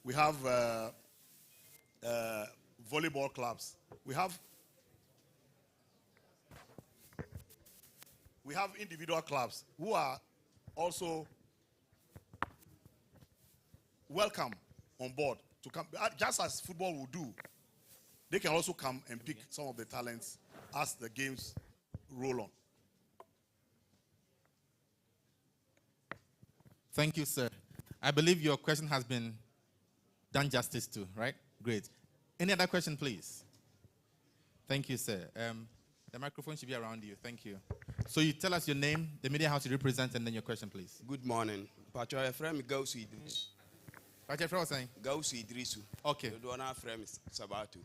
we have volleyball clubs, we have individual clubs who are also welcome on board to come, just as football will do. They can also come and pick some of the talents as the games roll on. Thank you, sir. I believe your question has been done justice to, right? Great. Any other question, please? Thank you, sir. The microphone should be around you. Thank you. So you tell us your name, the media house you represent, and then your question, please. Good morning. Patro, my friend Gausu Idrisu. Patro, your friend was saying? Gausu Idrisu. Okay. The one friend is Sabatu.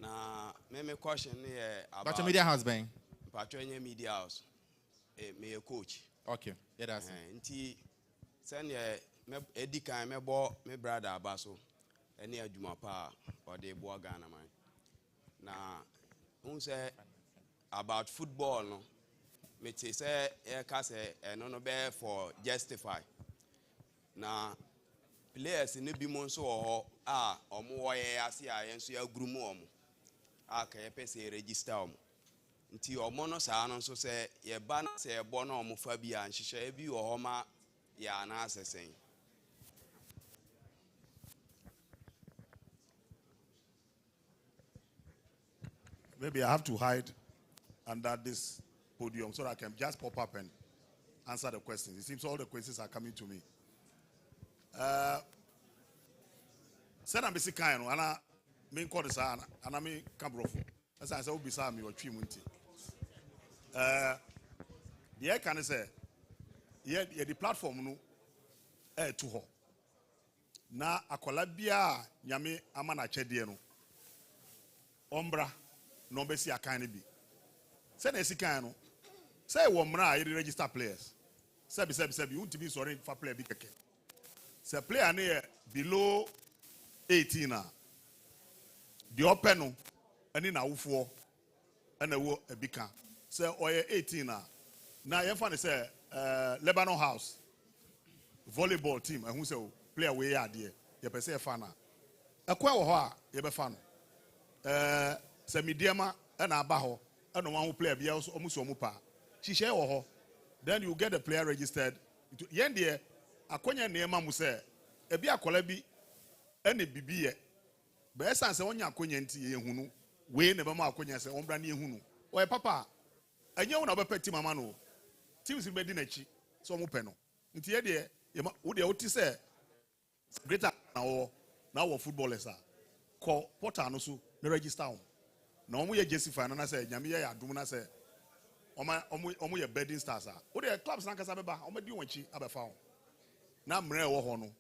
Now, my question is about... Patro, media house, bang? Patro, media house. Me a coach. Okay. Yeah, that's it. Send me Edika, my brother Abaso, any Jumapa or the Boagana man. Now, who say about football, no? Me say no bear for justify. Now, players in the Bimonso or more asi and so your grumo say register. Until your monos are so say ye ban say a bono mufabia and she shall be or homa ya answer saying. Maybe I have to hide under this podium so that I can just pop up and answer the questions. It seems all the questions are coming to me. Said I'm busy kind of, and I mean, call this and I mean, Cambrofo. As I said, beside me or Trimunti. The air can say, yeah, the platform no to her. na akwala bia nyame ama na chedie no ombra no be si akan ne bi se na esi kan no say wo mra a register players sabi untimi sorry for player bi keke se player na below 18 na the open no ani na wofo ana wo abika say oye 18 na ye fa ne say Lebanon House volleyball team who say player we ya de ye pese fa na ekwa wo ho a ye be fa no se mediama na aba ho na wan ho player bia omuso mu pa hihye wo ho then you get the player registered yen de akonya neema mu se ebi akola bi ene bibi ye be esan se wonya akonya nti ye hunu we ne be ma akonya se ombra ne hunu o papa anya wo na be peti mama no teams be di na chi so mu pe no nti ye de wo de oti se greater na wo footballers a ko portal no so na register wo na omo ye justify na say nyame ye adum na say omo ye bedding stars a wo de clubs na kasa beba omo di wonchi abefa wo na mre wo ho no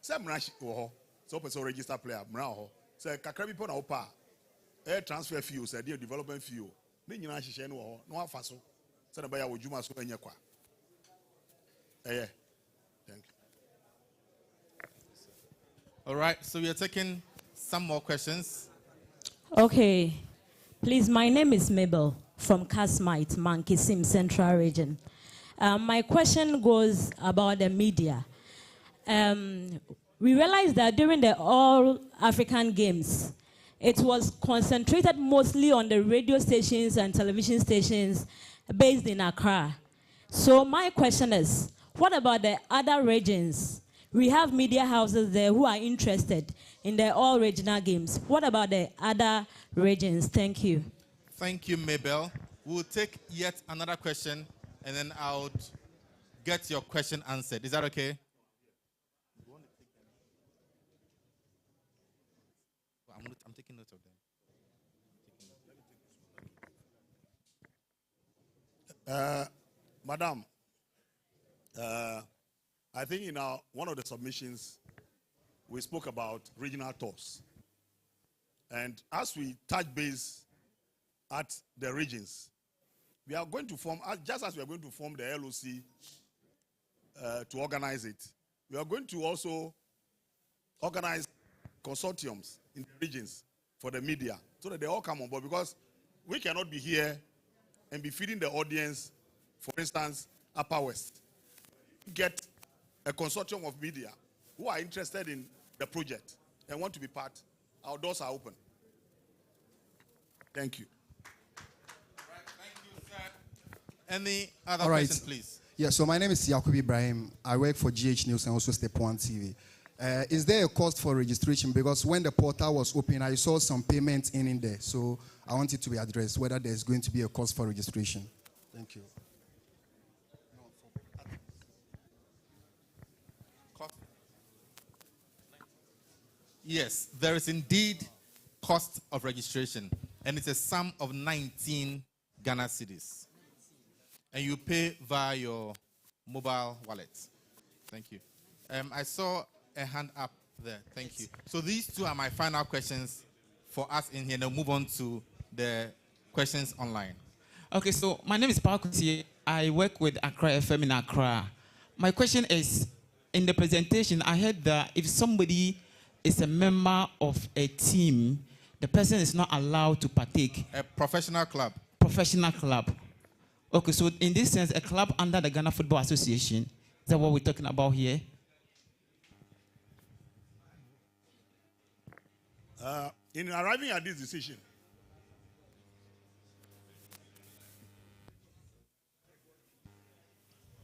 say mra wo ho so person register player mra ho say kakra bi po na wo pa transfer fee say dey development fee ni nyina hihye no wo ho no afa so say na ba ya wo juma so enye kwa thank you. All right, so we are taking some more questions. Okay. Please, my name is Mabel from Kasmite, Mankisim Central Region. My question goes about the media. We realized that during the All African Games, it was concentrated mostly on the radio stations and television stations based in Accra. So my question is, what about the other regions? We have media houses there who are interested in the all regional games. What about the other regions? Thank you. Thank you, Mabel. We'll take yet another question, and then I'll get your question answered. Is that okay? I'm taking note of them. Madam, I think in one of the submissions, we spoke about regional tours. And as we touch base at the regions, we are going to form, just as we are going to form the LOC to organize it, we are going to also organize consortiums in the regions for the media so that they all come on board, because we cannot be here and be feeding the audience, for instance, Upper West. Get a consortium of media who are interested in the project and want to be part. Our doors are open. Thank you. Right, thank you, sir. Any other question, please? Yeah, so my name is Yakub Ibrahim. I work for GH News and also Step One TV. Is there a cost for registration? Because when the portal was open, I saw some payments in there. So I want it to be addressed, whether there's going to be a cost for registration. Thank you. Yes, there is indeed cost of registration, and it's a sum of 19 Ghana cedis. And you pay via your mobile wallet. Thank you. I saw a hand up there. Thank you. So these two are my final questions for us in here. Now move on to the questions online. Okay, so my name is Paul Kuti. I work with Accra FM in Accra. My question is, in the presentation, I heard that if somebody is a member of a team, the person is not allowed to partake. A professional club. Professional club. Okay, so in this sense, a club under the Ghana Football Association, is that what we're talking about here? In arriving at this decision,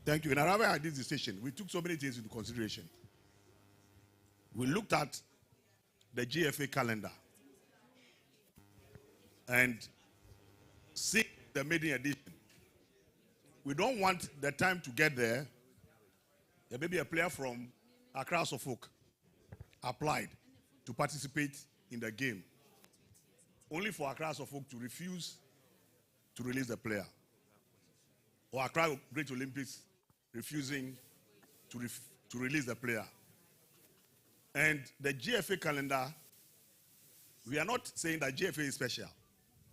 thank you. In arriving at this decision, we took so many things into consideration. We looked at the GFA calendar and see the maiden edition. We don't want the time to get there. There may be a player from Accra Suffolk applied to participate in the game, only for Accra Suffolk to refuse to release the player, or Accra Great Olympics refusing to release the player. And the GFA calendar, we are not saying that GFA is special,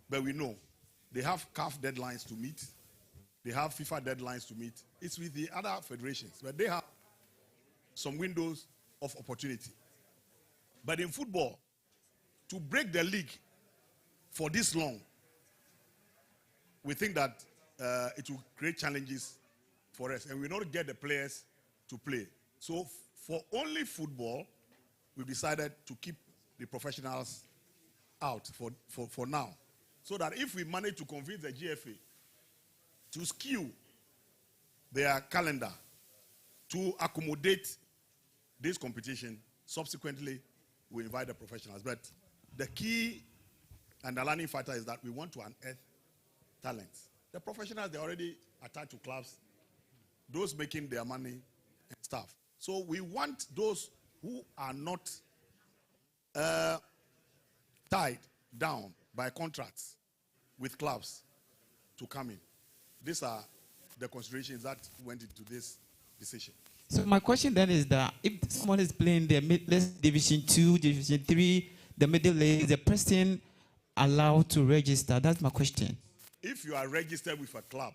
but we know they have CAF deadlines to meet. They have FIFA deadlines to meet. It's with the other federations, but they have some windows of opportunity. But in football, to break the league for this long, we think that it will create challenges for us, and we will not get the players to play. So for only football, we decided to keep the professionals out for now, so that if we manage to convince the GFA to skew their calendar to accommodate this competition, subsequently we invite the professionals. But the key underlying factor is that we want to unearth talents. The professionals, they're already attached to clubs, those making their money and stuff. So we want those who are not tied down by contracts with clubs to come in. These are the considerations that went into this decision. So my question then is that if someone is playing the Division 2, Division 3, the middle league, is the person allowed to register? That's my question. If you are registered with a club,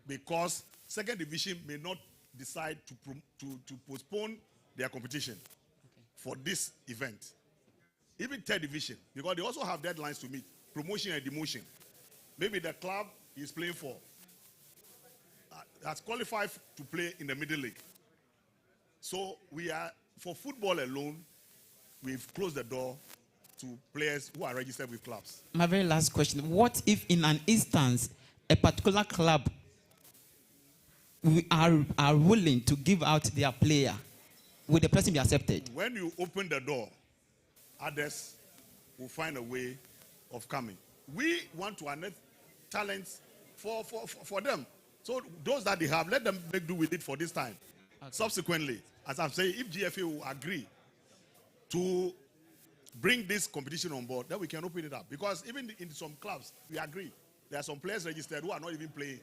because second division may not decide to postpone their competition for this event. Even third division, because they also have deadlines to meet, promotion and demotion. Maybe the club is playing for has qualified to play in the middle league. So we are, for football alone, we've closed the door to players who are registered with clubs. My very last question, what if in an instance, a particular club are willing to give out their player, will the person be accepted? When you open the door, others will find a way of coming. We want to unearth talents for them. So those that they have, let them make do with it for this time. Okay. Subsequently, as I'm saying, if GFA will agree to bring this competition on board, then we can open it up. Because even in some clubs, we agree. There are some players registered who are not even playing,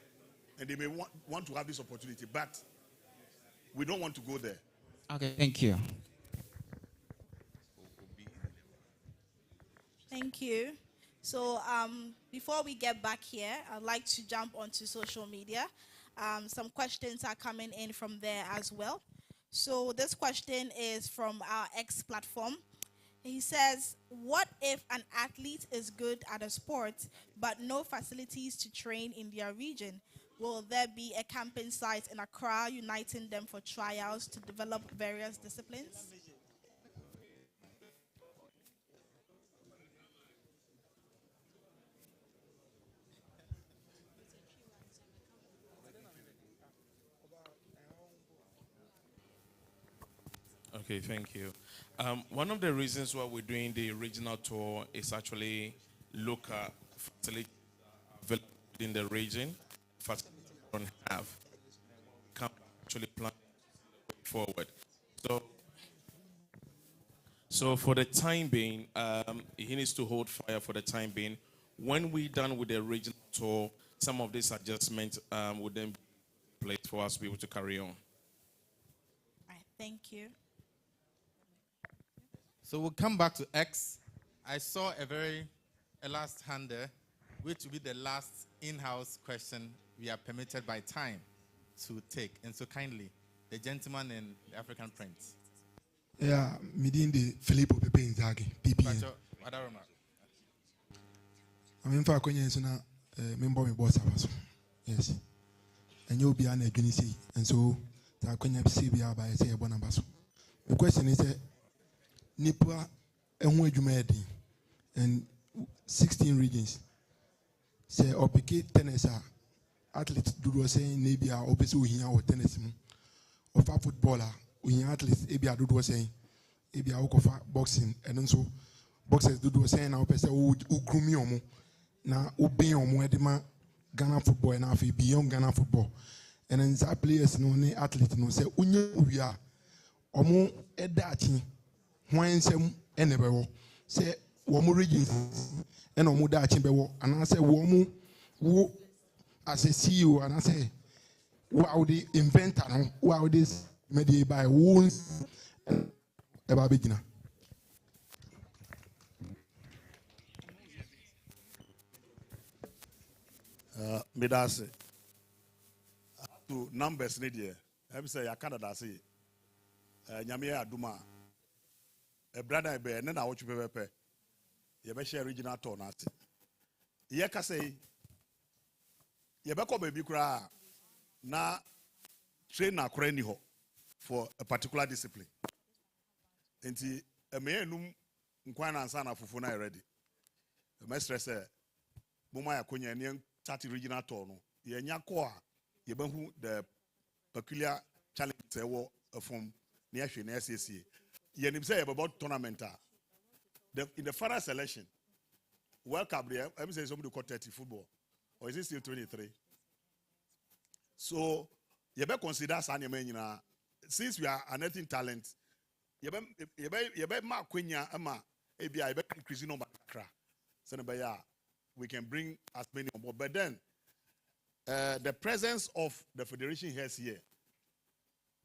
and they may want to have this opportunity, but we don't want to go there. Okay, thank you. Thank you. So before we get back here, I'd like to jump onto social media. Some questions are coming in from there as well. So this question is from our X platform. He says, what if an athlete is good at a sport, but no facilities to train in their region? Will there be a camping site in Accra uniting them for trials to develop various disciplines? Okay, thank you. One of the reasons why we're doing the regional tour is actually local facilities available in the region. Facilities we don't have, can actually plan forward. So for the time being, he needs to hold fire for the time being. When we're done with the regional tour, some of these adjustments would then be in place for us to be able to carry on. All right, thank you. So we'll come back to X. I saw a last hand there, which will be the last in-house question we are permitted by time to take. And so kindly, the gentleman in the African Prince. Yeah, Midindi Filippo Pepe Inzaghi, PPN. I'm in fact going to member of boss. Yes. And you'll be an agency. And so, I couldn't see by say a bonabasso. The question is, Nipa and Wedumedi and 16 regions say opike tennis athletes do saying maybe our opposite here or tennis of a footballer we athletes ebia do saying ebia okofa boxing and also boxers do saying our person who grumi omo na obe omo edema Ghana football and afi beyond Ghana football and then some players no ne athlete no say unye uya omo edachi when some enable say womu regions and omu da chimbewo and I say womu who as a CEO and I say wow the inventor wow this media by wounds and eba begina. Midase. To numbers need here. I'm say I Canada say. Nyamia Aduma. A brother be and then I watch you pepe. You be share regional tour nat. Ye ka say. You be ko baby kra na train na kra ni ho for a particular discipline. Enti me enum nkwan na ansa na fufu na ready. Me stress moma ya konya ne 30 regional tour no. Ye nya ko a ye behu the peculiar challenges e wo from near hwe na SSC. Ye nim say about tournament in the final selection World Cup there I'm say somebody call 30 football or is it still 23? So you better consider Sanya Menina since we are unearthing talent. You better mark Quenya Emma ABI increasing number cra. We can bring as many on board. But then the presence of the federation heads here.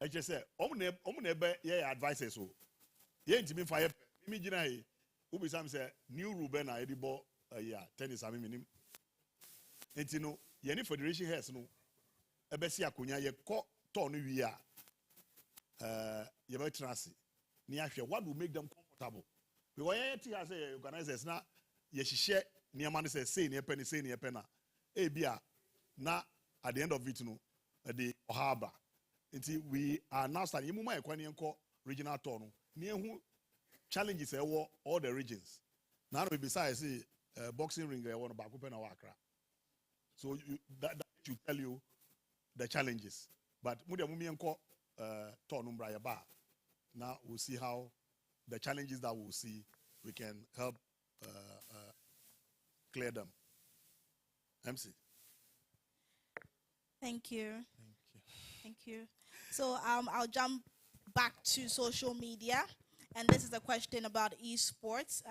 I just say, yeah, advices so. Yeah, to me fire. Me jina he. Ubi sam say new Ruben a edibo yeah tennis ami minim. Enti no ye ni federation heads no. Ebesi akonya ye ko turn no wi a ye be trance. Ni ahwe what will make them comfortable. Because ye ti has organizers na ye hihye niam no say ne pen say ne pen na e bia na at the end of it no the ohaba. Until we are now starting Muma Equanianco regional tour. Near who challenges all the regions. Now we besides boxing ring I want to back open our Accra. So that should tell you the challenges. But Mudia Mumianco tour number bar. Now we'll see how the challenges that we'll see we can help clear them. MC. Thank you. Thank you. So I'll jump back to social media, and this is a question about esports.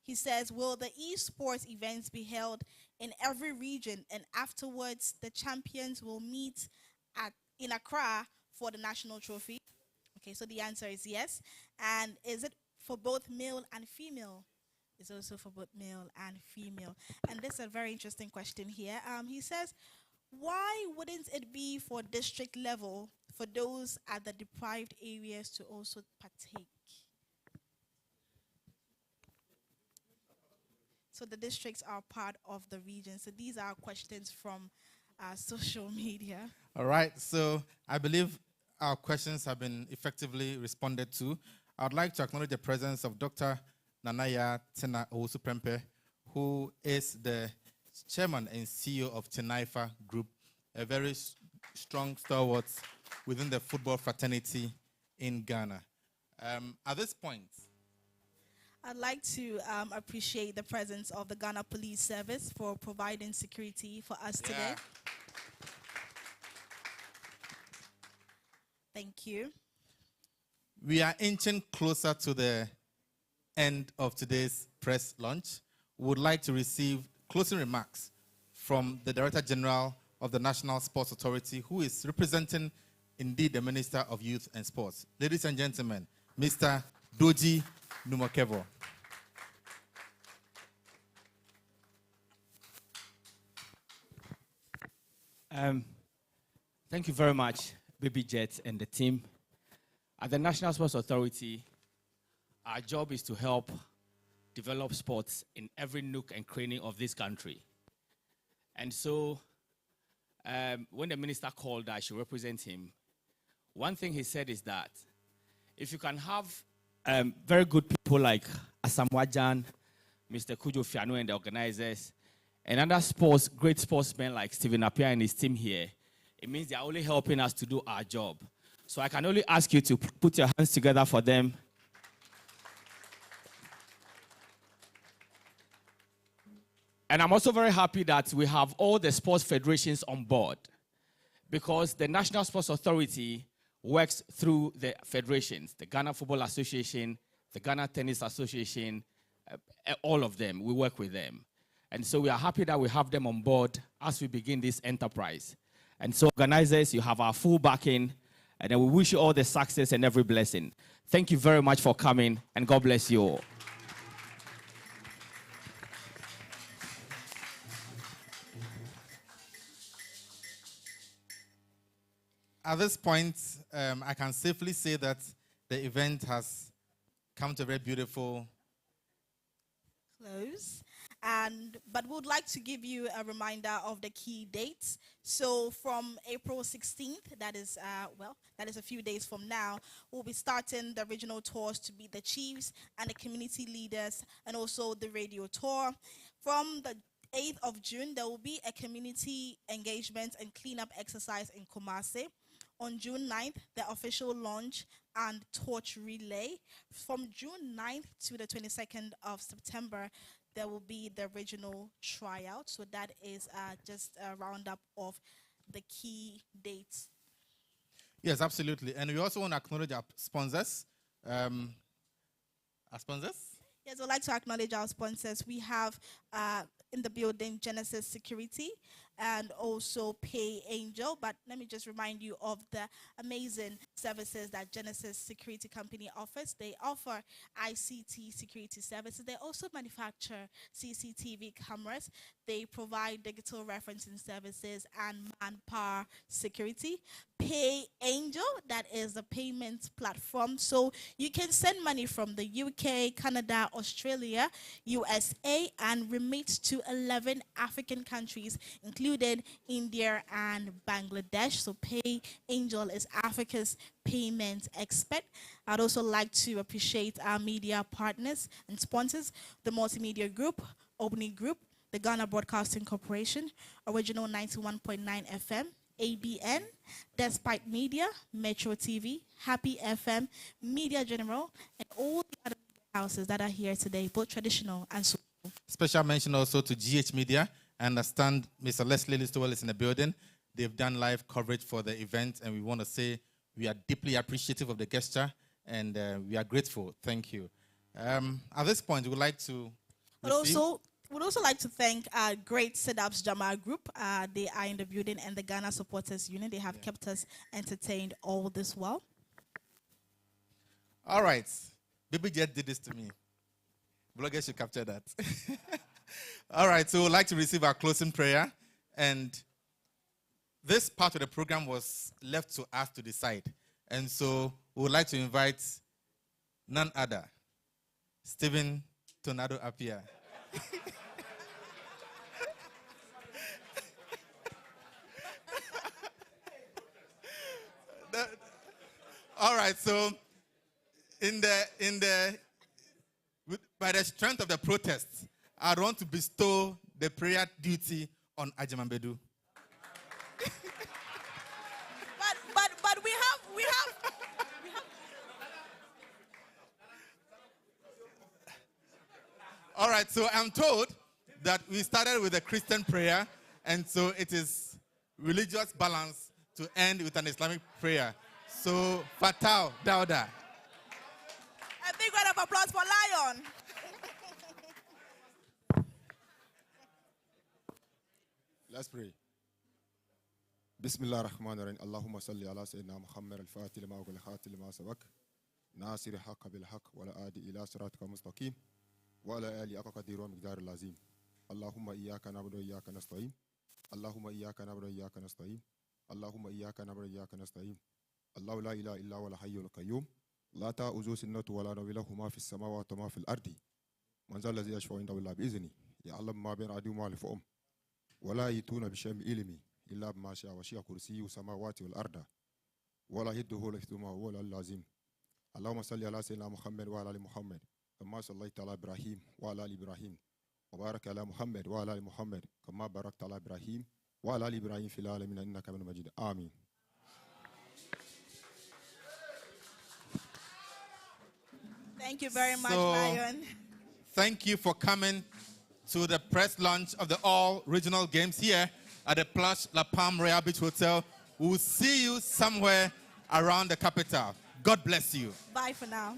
He says, will the esports events be held in every region, and afterwards the champions will meet in Accra for the national trophy? Okay, so the answer is yes. And is it for both male and female? It's also for both male and female. And this is a very interesting question here. He says, why wouldn't it be for district level for those at the deprived areas to also partake? So the districts are part of the region. So these are questions from social media. All right, so I believe our questions have been effectively responded to. I would like to acknowledge the presence of Dr. Nanaya Tena Owusu-Prempeh, who is the Chairman and CEO of Tenaifa Group, a very strong stalwart within the football fraternity in Ghana. At this point, I'd like to appreciate the presence of the Ghana Police Service for providing security for us today. Thank you. We are inching closer to the end of today's press launch. We would like to receive closing remarks from the Director General of the National Sports Authority, who is representing, indeed, the Minister of Youth and Sports. Ladies and gentlemen, Mr. Doji Numokevo. Thank you very much, Baby Jet and the team. At the National Sports Authority, our job is to help develop sports in every nook and cranny of this country. And so, when the minister called I should represent him, one thing he said is that if you can have very good people like Asamoah Gyan, Mr. Kujo Fiano and the organizers, and other great sportsmen like Stephen Appiah and his team here, it means they are only helping us to do our job. So I can only ask you to put your hands together for them. And I'm also very happy that we have all the sports federations on board, because the National Sports Authority works through the federations, the Ghana Football Association, the Ghana Tennis Association, all of them. We work with them. And so we are happy that we have them on board as we begin this enterprise. And so organizers, you have our full backing, And then we wish you all the success and every blessing. Thank you very much for coming, and God bless you all. At this point, I can safely say that the event has come to a very beautiful close. But we would like to give you a reminder of the key dates. So from April 16th, that is a few days from now, we'll be starting the regional tours to be the chiefs and the community leaders, and also the radio tour. From the 8th of June, there will be a community engagement and cleanup exercise in Kumasi. On June 9th, the official launch and torch relay. From June 9th to the 22nd of September, there will be the regional tryout. So that is just a roundup of the key dates. Yes, absolutely. And we also want to acknowledge our sponsors. Our sponsors? Yes, I'd like to acknowledge our sponsors. We have in the building Genesis Security and also Pay Angel. But let me just remind you of the amazing services that Genesis Security Company offers. They offer ICT security services. They also manufacture CCTV cameras. They provide digital referencing services and manpower security. Pay Angel, that is a payment platform. So you can send money from the UK, Canada, Australia, USA, and remit to 11 African countries, including India and Bangladesh. So Pay Angel is Africa's payment expert. I'd also like to appreciate our media partners and sponsors, the Multimedia Group, Albany Group, the Ghana Broadcasting Corporation, Original 91.9 FM, ABN, Despite Media, Metro TV, Happy FM, Media General, and all the other houses that are here today, both traditional and social. Special mention also to GH Media. I understand Mr. Leslie Listowell is in the building. They've done live coverage for the event, and we want to say we are deeply appreciative of the gesture, and we are grateful. Thank you. At this point, we would like to We'd also like to thank Great Setups Jamal Group. They are in the building, and the Ghana Supporters Union. They have kept us entertained all this while. All right. Baby Jet did this to me. Bloggers should capture that. All right, so we'd like to receive our closing prayer. And this part of the program was left to us to decide. And so we would like to invite none other, Stephen Tornado Appiah. All right, so by the strength of the protests, I want to bestow the prayer duty on Ajamambedu. But we have. All right, so I'm told that we started with a Christian prayer, and so it is religious balance to end with an Islamic prayer. So, Fatau Dauda. A big round of applause for Lion. Let's pray. Bismillah ar-Rahman ar-Rahim. Allahumma salli ala Sayyidina Muhammad al-Fatih lima wa al-Khatim lima sabak. Nasir haqqa bil haqq wa la adi ila siratika mustaqim. Wa ala ali aqqa qadir wa miqdar al-azim. Allahumma iyyaka na'budu wa iyyaka nasta'in. Allahumma iyyaka na'budu wa iyyaka nasta'in. Allahumma iyyaka na'budu wa iyyaka nasta'in. Allahu la ilaha illa huwa al-hayyul qayyum. La ta'uzu sinatu wa la nawm lahu ma fis samawati wa ma fil ardi. Man zal ladhi yashfa'u indahu illa bi izni. Ya'lamu ma bayna aydihim wa ma khalfahum. ولا يتون بشيء من علمه إلا بما شاء وسع كرسيه السماوات والأرض ولا يده حفظهما وهو العلي العظيم اللهم صل على سيدنا محمد وعلى آل محمد كما صليت على إبراهيم وعلى آل إبراهيم وبارك على محمد وعلى آل محمد كما باركت على إبراهيم وعلى آل إبراهيم في العالمين إنك حميد مجيد آمين. Thank you very much, Lion. Thank you for coming to the press launch of the All Regional Games here at the Plush La Palm Royal Beach Hotel. We will see you somewhere around the capital. God bless you. Bye for now.